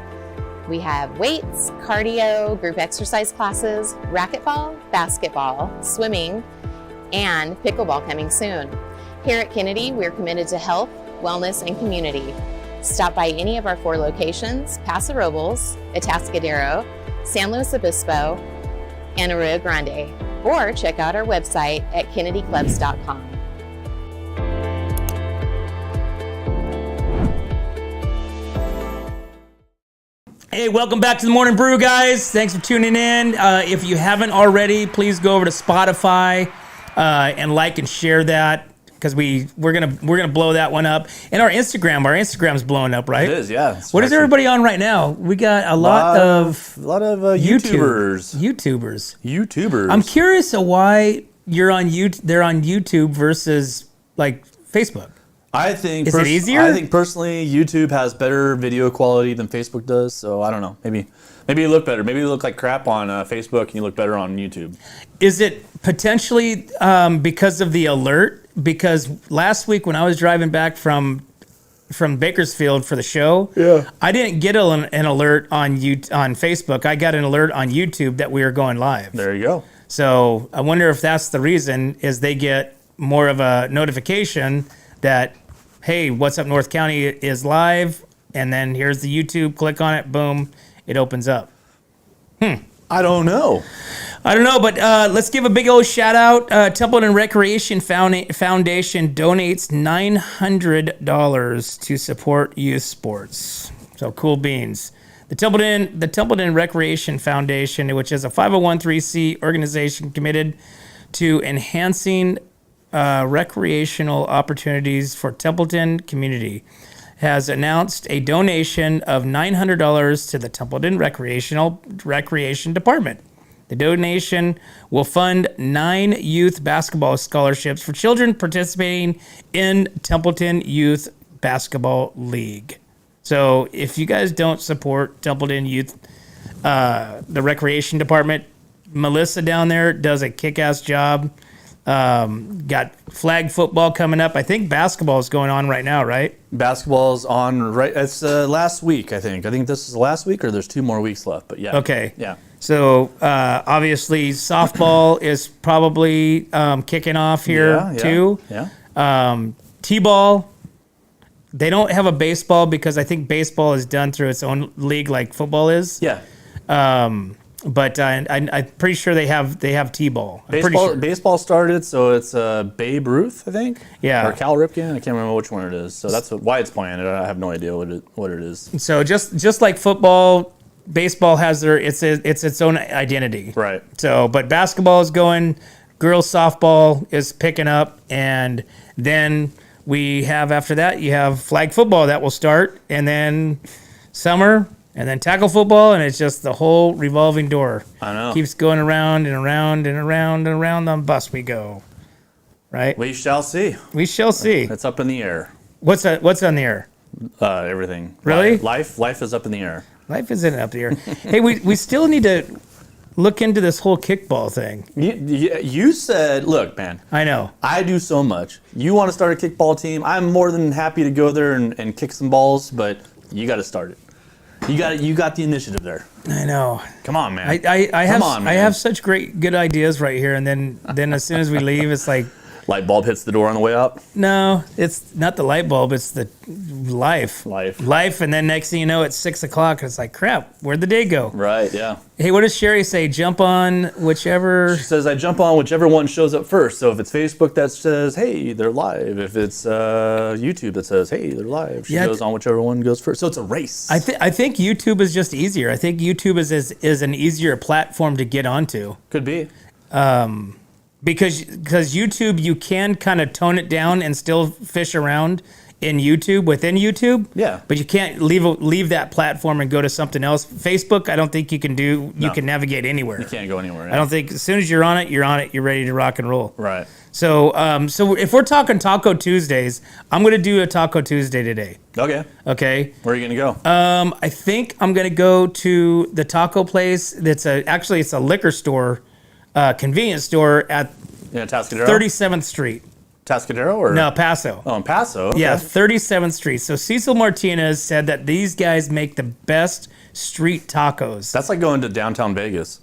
We have weights, cardio, group exercise classes, racquetball, basketball, swimming, and pickleball coming soon. Here at Kennedy, we're committed to health, wellness, and community. Stop by any of our 4 locations: Paso Robles, Atascadero, San Luis Obispo, and Arroyo Grande, or check out our website at kennedyclubs.com. Hey, welcome back to the Morning Brew, guys. Thanks for tuning in. If you haven't already, please go over to Spotify and like and share that, because we're gonna blow that one up. And our Instagram's blowing up, right? It is, yeah. What is everybody on right now? We got a lot of YouTubers. YouTubers. I'm curious of why they're on YouTube versus like Facebook. I think is it easier? I think personally, YouTube has better video quality than Facebook does. So I don't know. Maybe you look better. Maybe you look like crap on Facebook and you look better on YouTube. Is it potentially because of the alert? Because last week when I was driving back from Bakersfield for the show, I didn't get an alert on Facebook. I got an alert on YouTube that we were going live. There you go. So I wonder if that's the reason is they get more of a notification that, hey, What's Up North County is live, and then here's the YouTube, click on it, boom, it opens up. I don't know. But let's give a big old shout out. Templeton Recreation Foundation donates $900 to support youth sports. So cool beans. The Templeton Recreation Foundation, which is a 501(c) organization committed to enhancing recreational opportunities for Templeton community, has announced a donation of $900 to the Templeton Recreation Department. The donation will fund 9 youth basketball scholarships for children participating in Templeton Youth Basketball League. So if you guys don't support Templeton Youth, the Recreation Department, Melissa down there does a kick-ass job. Got flag football coming up. I think basketball is going on right now, right? Basketball's on right. It's last week, I think. I think this is the last week, or there's 2 more weeks left. But yeah. Okay. Yeah. So obviously softball is probably kicking off here too. Yeah. T-ball. They don't have a baseball because I think baseball is done through its own league like football is. Yeah. But I'm pretty sure they have T-ball. I'm pretty sure. Baseball started, so it's Babe Ruth, I think. Yeah. Or Cal Ripken. I can't remember which one it is. So that's why it's playing. I have no idea what it is. So just like football, baseball has its own identity. Right. So, but basketball is going. Girls softball is picking up, and then we have after that you have flag football that will start, and then summer. And then tackle football, and it's just the whole revolving door. I know. Keeps going around and around and around and around the bus we go. Right? We shall see. We shall see. It's up in the air. What's on the air? Everything. Really? Life is up in the air. Life isn't up the air. Hey, we still need to look into this whole kickball thing. You said, look, man. I know. I do so much. You want to start a kickball team? I'm more than happy to go there and kick some balls, but you got to start it. You got the initiative there. I know. Come on, man. I have such good ideas right here, and then as soon as we leave, it's like light bulb hits the door on the way up. No, it's not the light bulb. It's the life. And then next thing you know, it's 6 o'clock. And it's like, crap, where'd the day go? Right. Yeah. Hey, what does Sherry say? Jump on whichever. She says I jump on whichever one shows up first. So if it's Facebook that says, hey, they're live. If it's YouTube that says, hey, they're live. She goes on whichever one goes first. So it's a race. I think YouTube is just easier. I think YouTube is an easier platform to get onto. Could be. Because YouTube, you can kind of tone it down and still fish around in YouTube, within YouTube. Yeah. But you can't leave that platform and go to something else. Facebook, I don't think you can do. You can navigate anywhere. You can't go anywhere. Yeah. I don't think as soon as you're on it, you're ready to rock and roll. Right. So if we're talking Taco Tuesdays, I'm going to do a Taco Tuesday today. Okay. Where are you going to go? I think I'm going to go to the taco place. It's a liquor store. Convenience store at Tascadero? 37th Street. Tascadero or? No, Paso. Oh, in Paso? Okay. Yeah, 37th Street. So Cecil Martinez said that these guys make the best street tacos. That's like going to downtown Vegas.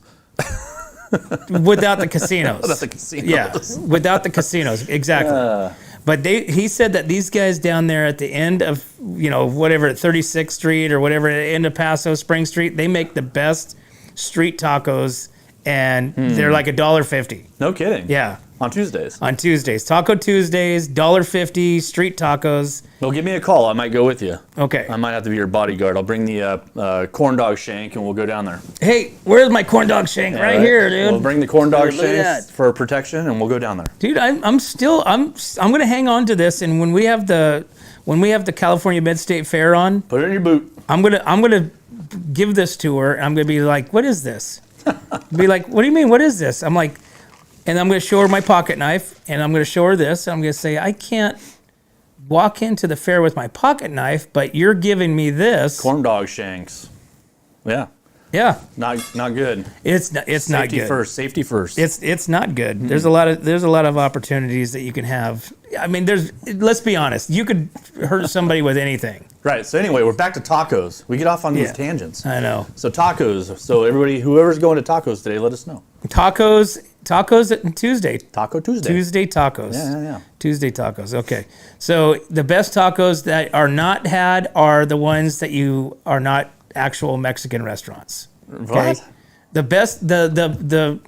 Without the casinos. Without the casinos. Yeah, without the casinos. Exactly. But he said that these guys down there at the end of, whatever, 36th Street or whatever, at the end of Paso, Spring Street, they make the best street tacos. And they're like $1.50. No kidding. Yeah. On Tuesdays. Taco Tuesdays, $1.50, street tacos. Well, give me a call. I might go with you. Okay. I might have to be your bodyguard. I'll bring the corn dog shank and we'll go down there. Hey, where's my corn dog shank? Right here, dude. We'll bring the corn dog shanks for protection and we'll go down there. Dude, I'm going to hang on to this, and when we have the California Mid-State Fair on, put it in your boot. I'm going to give this to her. I'm going to be like, "What is this?" Be like, "What do you mean? What is this?" I'm like, and I'm going to show her my pocket knife, and I'm going to show her this. I'm going to say, I can't walk into the fair with my pocket knife, but you're giving me this. Corn dog shanks. Yeah. Yeah. Not good. It's not good. Safety first. It's not good. Mm-hmm. There's a lot of opportunities that you can have. I mean, let's be honest. You could hurt somebody with anything. Right. So anyway, we're back to tacos. We get off on these tangents. I know. So tacos. So everybody, whoever's going to tacos today, let us know. Tacos Tuesday. Taco Tuesday. Tuesday tacos. Yeah. Tuesday tacos. Okay. So the best tacos that are not had are the ones that you are not actual Mexican restaurants. Okay? What? The best the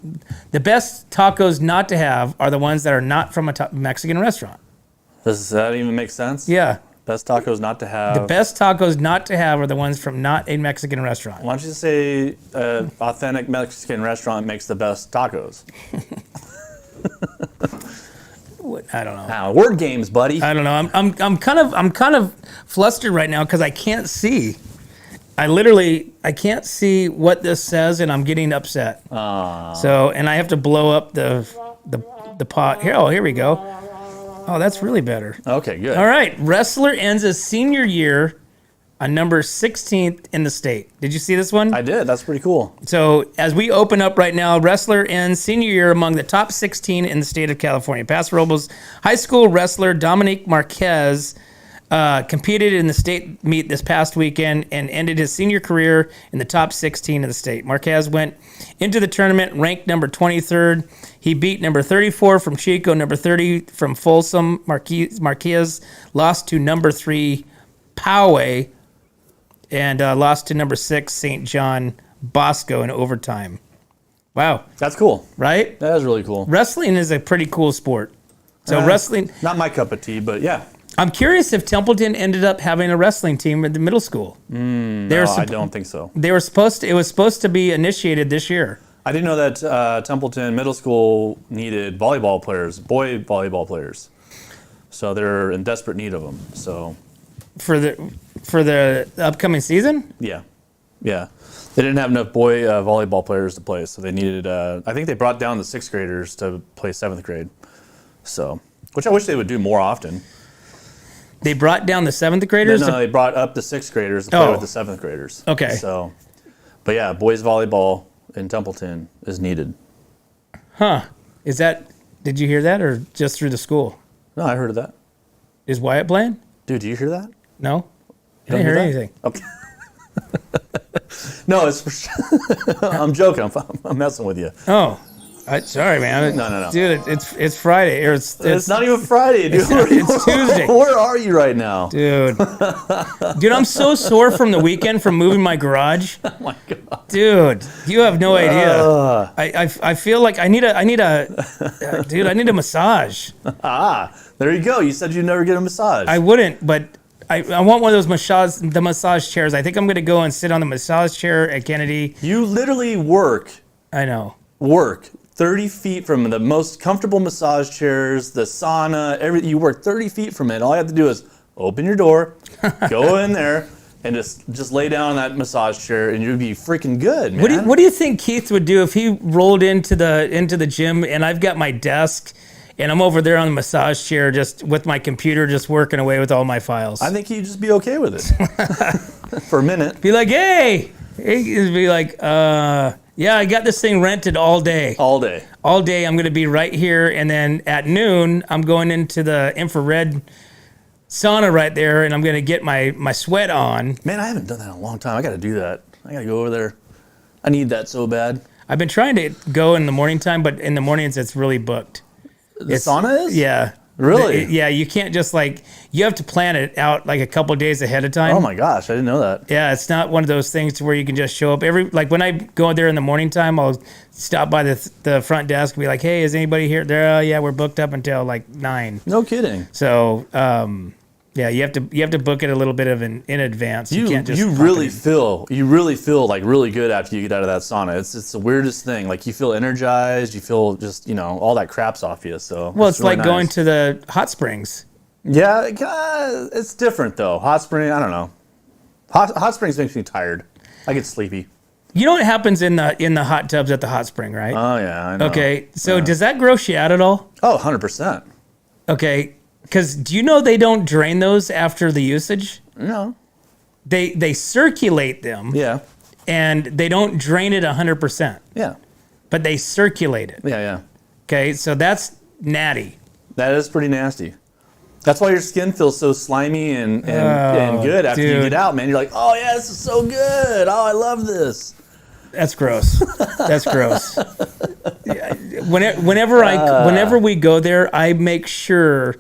best tacos not to have are the ones that are not from a Mexican restaurant. Does that even make sense? Yeah. Best tacos not to have. The best tacos not to have are the ones from not a Mexican restaurant. Why don't you say authentic Mexican restaurant makes the best tacos? I don't know. Word games, buddy. I don't know. I'm kind of flustered right now because I can't see. I can't see what this says, and I'm getting upset. So, and I have to blow up the pot. Here we go. Oh, that's really better. Okay, good. All right. Wrestler ends his senior year on number 16th in the state. Did you see this one? I did. That's pretty cool. So as we open up right now, wrestler ends senior year among the top 16 in the state of California. Paso Robles high school wrestler Dominic Marquez competed in the state meet this past weekend and ended his senior career in the top 16 in the state. Marquez went into the tournament ranked number 23rd. He beat number 34 from Chico, number 30 from Folsom. Marquez lost to number 3 Poway and lost to number 6 St. John Bosco in overtime. Wow. That's cool. Right? That is really cool. Wrestling is a pretty cool sport. So wrestling... Not my cup of tea, but yeah. I'm curious if Templeton ended up having a wrestling team at the middle school. No, I don't think so. They were supposed to. It was supposed to be initiated this year. I didn't know that Templeton Middle School needed volleyball players, boy volleyball players. So they're in desperate need of them. So for the upcoming season. Yeah. They didn't have enough boy volleyball players to play, so they needed. I think they brought down the 6th graders to play 7th grade. So, which I wish they would do more often. They brought down the 7th graders? No, they brought up the 6th graders to play with the 7th graders. Okay. So, but yeah, boys volleyball in Templeton is needed. Huh. Did you hear that or just through the school? No, I heard of that. Is Wyatt playing? Dude, do you hear that? No. I didn't hear anything. Okay. No, it's for sure. I'm joking. I'm messing with you. Oh. Sorry, man. No. Dude, it's Friday. Or it's not even Friday, dude. It's Tuesday. Where are you right now? Dude, I'm so sore from the weekend from moving my garage. Oh my god. Dude, you have no idea. I feel like I need a massage. There you go. You said you'd never get a massage. I wouldn't, but I want one of those massage chairs. I think I'm going to go and sit on the massage chair at Kennedy. You literally work 30 feet from the most comfortable massage chairs, the sauna, everything. You work 30 feet from it. All you have to do is open your door, go in there, and just lay down on that massage chair, and you'd be freaking good, man. What do you think Keith would do if he rolled into the gym and I've got my desk and I'm over there on the massage chair just with my computer just working away with all my files? I think he'd just be okay with it for a minute. Be like, hey, he'd be like, yeah, I got this thing rented all day. All day. I'm going to be right here. And then at noon, I'm going into the infrared sauna right there, and I'm going to get my sweat on. Man, I haven't done that in a long time. I got to do that. I got to go over there. I need that so bad. I've been trying to go in the morning time, but in the mornings, it's really booked. The sauna is? Yeah. Really? Yeah, you can't just you have to plan it out like a couple of days ahead of time. Oh my gosh, I didn't know that. Yeah, it's not one of those things to where you can just show up when I go there in the morning time, I'll stop by the front desk and be like, hey, is anybody here? There, yeah, we're booked up until 9. No kidding. So, yeah, you have to book it a little bit in advance. You can't just really feel like really good after you get out of that sauna. It's the weirdest thing. Like you feel energized, you feel just all that crap's off you. So it's really like nice. Going to the hot springs. Yeah, it's different though. Hot spring, I don't know. Hot springs makes me tired. I get sleepy. You know what happens in the hot tubs at the hot spring, right? Oh yeah, I know. Okay, so does that gross you out at all? Oh, 100%. Okay. Because do you know they don't drain those after the usage? No. They circulate them. Yeah. And they don't drain it 100%. Yeah. But they circulate it. Yeah. Okay, so that's natty. That is pretty nasty. That's why your skin feels so slimy and good after you dude. get out, man. You're like, oh yeah, this is so good. Oh, I love this. That's gross. That's gross. Yeah, whenever we go there, I make sure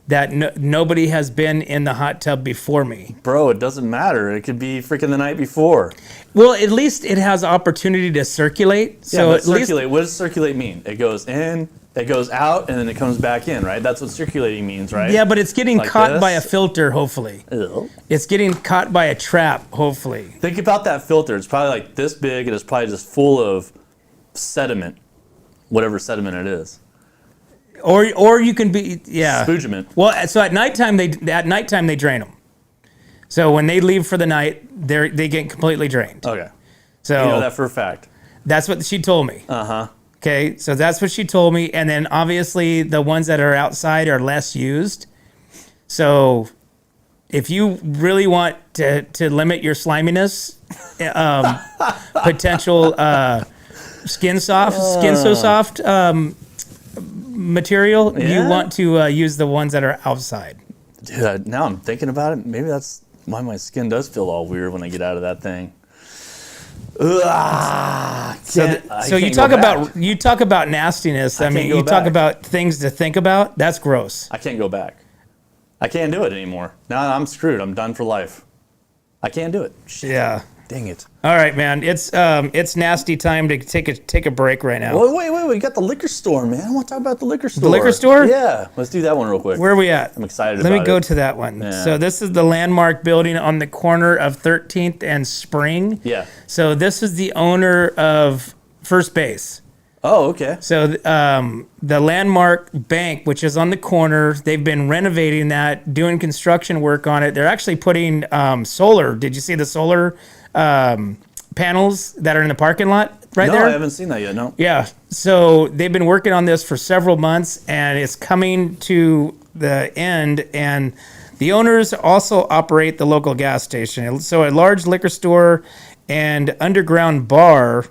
that nobody has been in the hot tub before me. Bro, it doesn't matter. It could be freaking the night before. Well, at least it has opportunity to circulate. So but at least circulate. What does circulate mean? It goes in, it goes out, and then it comes back in, right? That's what circulating means, right? yeah, but it's getting Like caught this? by a filter, hopefully. Ew. It's getting caught by a trap, hopefully. Think about that filter. It's probably like this big, and it's probably just full of sediment, whatever sediment it is. Or you can be Spugement. Well, so at nighttime they drain them. So when they leave for the night, they get completely drained. Okay. So You know that for a fact. that's what she told me. Uh-huh. Okay, so that's what she told me, and then obviously the ones that are outside are less used. So if you really want to limit your sliminess, potential skin so soft material, you Yeah? want to use the ones that are outside. Dude, now I'm thinking about it. Maybe that's why my skin does feel all weird when I get out of that thing. Ugh, So you talk about nastiness. I mean, go you talk back. about things to think about. That's gross. I can't go back. I can't do it anymore. Now I'm screwed. I'm done for life. I can't do it. Shit. Yeah. Dang it. All right, man. It's nasty time to take a break right now. Wait. We got the liquor store, man. I want to talk about the liquor store. The liquor store? Yeah. Let's do that one real quick. Where are we at? I'm excited Let about me go it. to that one. Yeah. So this is the Landmark building on the corner of 13th and Spring. Yeah. So this is the owner of First Base. Oh, okay. So the Landmark Bank, which is on the corner, they've been renovating that, doing construction work on it. They're actually putting solar. Did you see the solar panels that are in the parking lot right there? No, I haven't seen that yet. No. Yeah. So they've been working on this for several months, and it's coming to the end. And the owners also operate the local gas station. So a large liquor store and underground bar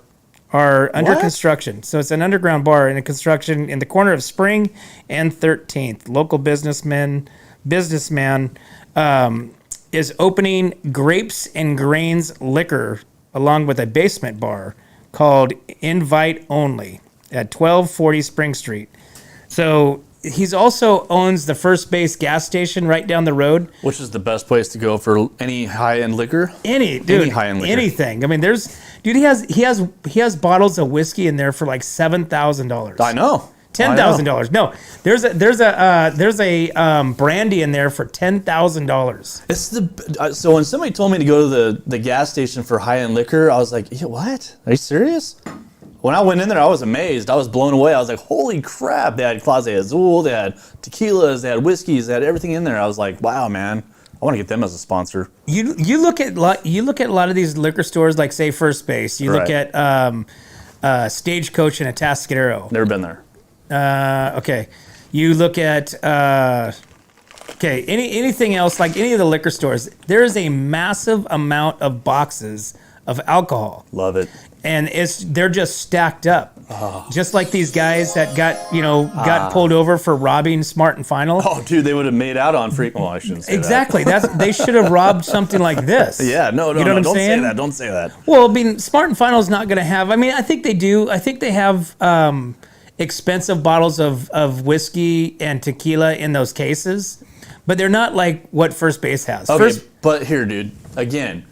are under What? construction. So it's an underground bar in a construction in the corner of Spring and 13th. Local businessman is opening Grapes and Grains Liquor along with a basement bar called Invite Only at 1240 Spring Street. So he's also owns the First Base gas station right down the road. Which is the best place to go for any high-end liquor? Any high-end liquor. anything. I mean, he has bottles of whiskey in there for like $7,000. I know. $10,000. No, there's a brandy in there for $10,000. It's so when somebody told me to go to the gas station for high-end liquor, I was like, yeah, what? Are you serious? When I went in there, I was amazed. I was blown away. I was like, holy crap. They had Clase Azul, they had tequilas, they had whiskeys, they had everything in there. I was like, wow, man. I want to get them as a sponsor. You look at a lot of these liquor stores, like say First Base. You look Right. at Stagecoach and Atascadero. Never been there. Okay. You look at anything else, like any of the liquor stores, there is a massive amount of boxes of alcohol. Love it. And they're just stacked up. Just like these guys that got pulled over for robbing Smart and Final. Oh, dude, they would have made out on freak. Well, I shouldn't say Exactly. They should have robbed something like this. that. Yeah, no, You know what I'm don't saying? say that. Don't say that. Well, I mean, Smart and Final is not going to have. I mean, I think they do. I think they have expensive bottles of whiskey and tequila in those cases, but they're not like what First Base has. Okay, but here, dude, again,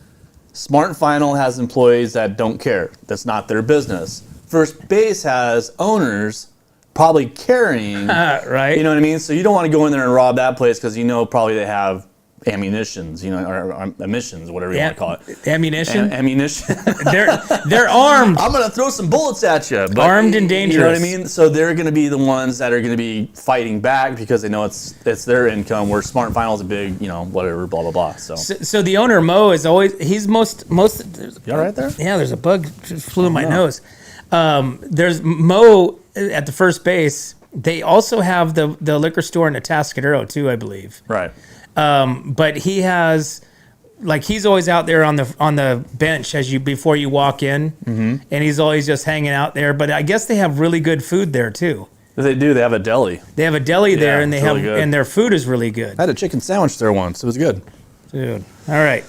Smart and Final has employees that don't care. That's not their business. First Base has owners probably carrying, right? You know what I mean? So you don't want to go in there and rob that place because you know probably they have ammunitions, or emissions, whatever you want to call it. Ammunition? Ammunition. They're armed. I'm going to throw some bullets at you. But, Armed and dangerous. You know what I mean? So they're going to be the ones that are going to be fighting back because they know it's their income, where Smart and Final is a big, whatever, blah, blah, blah. So the owner, Mo, he's most. You all right there? Yeah, there's a bug just flew in my nose. There's Mo at the First Base. They also have the liquor store in Atascadero too, I believe. Right. But he has, like, he's always out there on the bench before you walk in, and he's always just hanging out there. But I guess they have really good food there too. They do. They have a deli. They have a deli there, and they it's have really good. and their food is really good. I had a chicken sandwich there once. It was good. Dude. All right.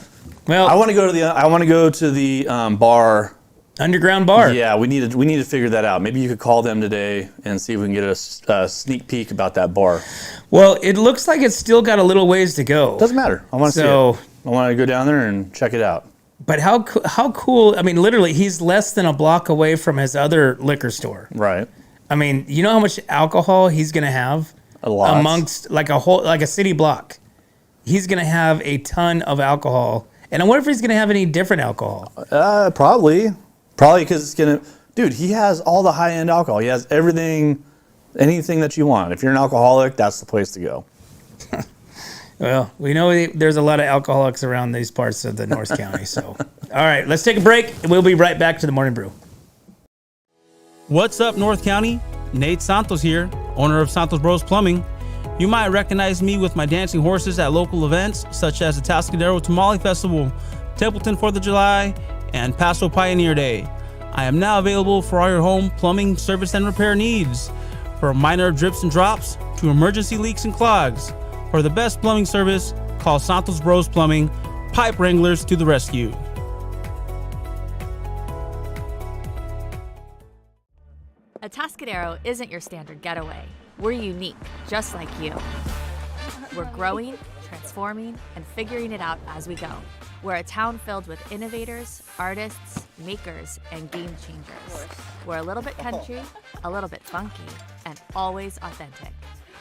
Well, I want to go to the bar. underground bar. Yeah, we need to figure that out. Maybe you could call them today and see if we can get a sneak peek about that bar. Well, it looks like it's still got a little ways to go. Doesn't matter. I want to see it. I want to go down there and check it out. But how cool? I mean, literally, he's less than a block away from his other liquor store. Right. I mean, you know how much alcohol he's gonna have A lot. amongst like a city block. He's gonna have a ton of alcohol, and I wonder if he's gonna have any different alcohol. Probably because it's gonna. Dude, he has all the high end alcohol. He has everything, anything that you want. If you're an alcoholic, that's the place to go. Well, we know there's a lot of alcoholics around these parts of the North County. So, all right, let's take a break. We'll be right back to the Morning Brew. What's up, North County? Nate Santos here, owner of Santos Bros Plumbing. You might recognize me with my dancing horses at local events such as the Tascadero Tamale Festival, Templeton 4th of July, and Paso Pioneer Day. I am now available for all your home plumbing service and repair needs, from minor drips and drops to emergency leaks and clogs. For the best plumbing service, call Santos Bros Plumbing, pipe wranglers to the rescue. Atascadero isn't your standard getaway. We're unique, just like you. We're growing, transforming, and figuring it out as we go. We're a town filled with innovators, artists, makers, and game changers. We're a little bit country, a little bit funky, and always authentic.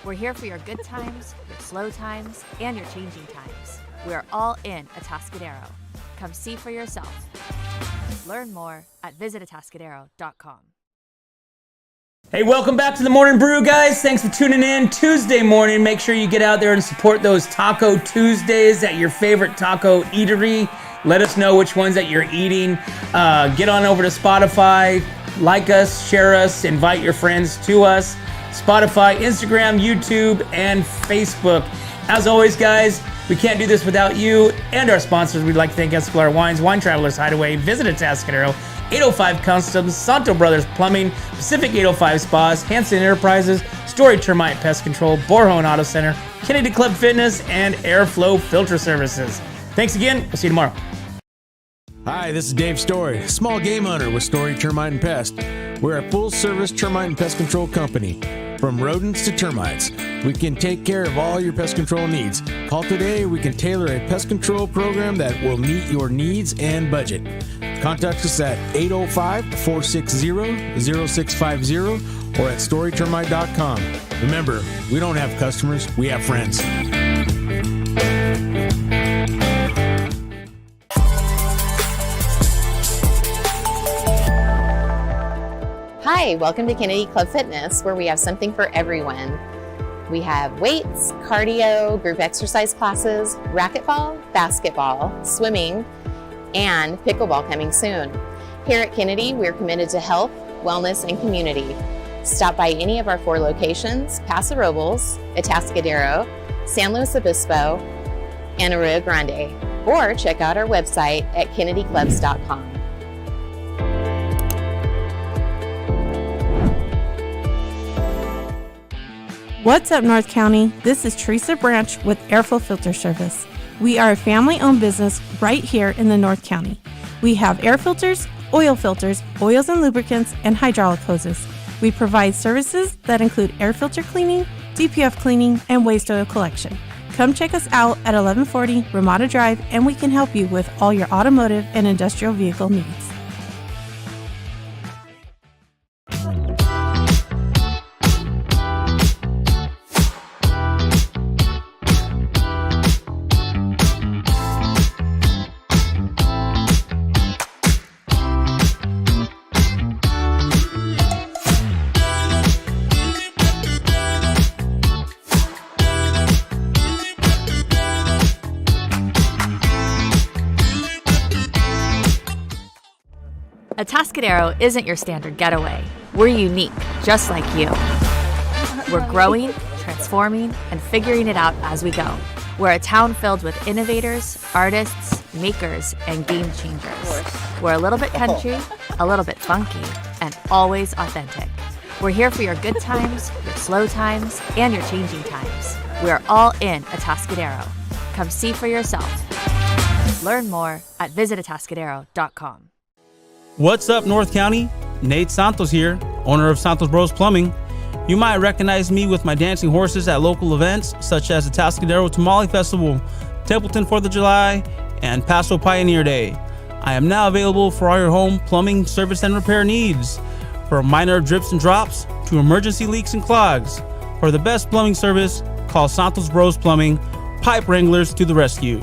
We're here for your good times, your slow times, and your changing times. We're all in Atascadero. Come see for yourself. Learn more at visitatascadero.com. Hey, welcome back to the Morning Brew, guys. Thanks for tuning in Tuesday morning. Make sure you get out there and support those Taco Tuesdays at your favorite taco eatery. Let us know which ones that you're eating. Get on over to Spotify, like us, share us, invite your friends to us. Spotify, Instagram, YouTube, and Facebook. As always, guys, we can't do this without you and our sponsors. We'd like to thank Escalar Wines, Wine Travelers Hideaway, Visit Atascadero, 805 Customs, Santo Brothers Plumbing, Pacific 805 Spas, Hanson Enterprises, Story Termite Pest Control, Borhone Auto Center, Kennedy Club Fitness, and Airflow Filter Services. Thanks again. We'll see you tomorrow. Hi, this is Dave Story, small game hunter with Story Termite and Pest. We're a full-service termite and pest control company. From rodents to termites, we can take care of all your pest control needs. Call today, we can tailor a pest control program that will meet your needs and budget. Contact us at 805-460-0650 or at storytermite.com. Remember, we don't have customers, we have friends. Hi, welcome to Kennedy Club Fitness, where we have something for everyone. We have weights, cardio, group exercise classes, racquetball, basketball, swimming, and pickleball coming soon. Here at Kennedy, we're committed to health, wellness, and community. Stop by any of our 4 locations: Paso Robles, Atascadero, San Luis Obispo, and Arroyo Grande, or check out our website at kennedyclubs.com. What's up, North County? This is Teresa Branch with Airflow Filter Service. We are a family-owned business right here in the North County. We have air filters, oils and lubricants, and hydraulic hoses. We provide services that include air filter cleaning, DPF cleaning, and waste oil collection. Come check us out at 1140 Ramada Drive, and we can help you with all your automotive and industrial vehicle needs. Atascadero isn't your standard getaway. We're unique, just like you. We're growing, transforming, and figuring it out as we go. We're a town filled with innovators, artists, makers, and game changers. We're a little bit country, a little bit funky, and always authentic. We're here for your good times, your slow times, and your changing times. We're all in Atascadero. Come see for yourself. Learn more at visitatascadero.com. What's up, North County? Nate Santos here, owner of Santos Bros Plumbing. You might recognize me with my dancing horses at local events such as the Atascadero Tamale Festival, Templeton 4th of July, and Paso Pioneer Day. I am now available for all your home plumbing service and repair needs, from minor drips and drops to emergency leaks and clogs. For the best plumbing service, call Santos Bros Plumbing, pipe wranglers to the rescue.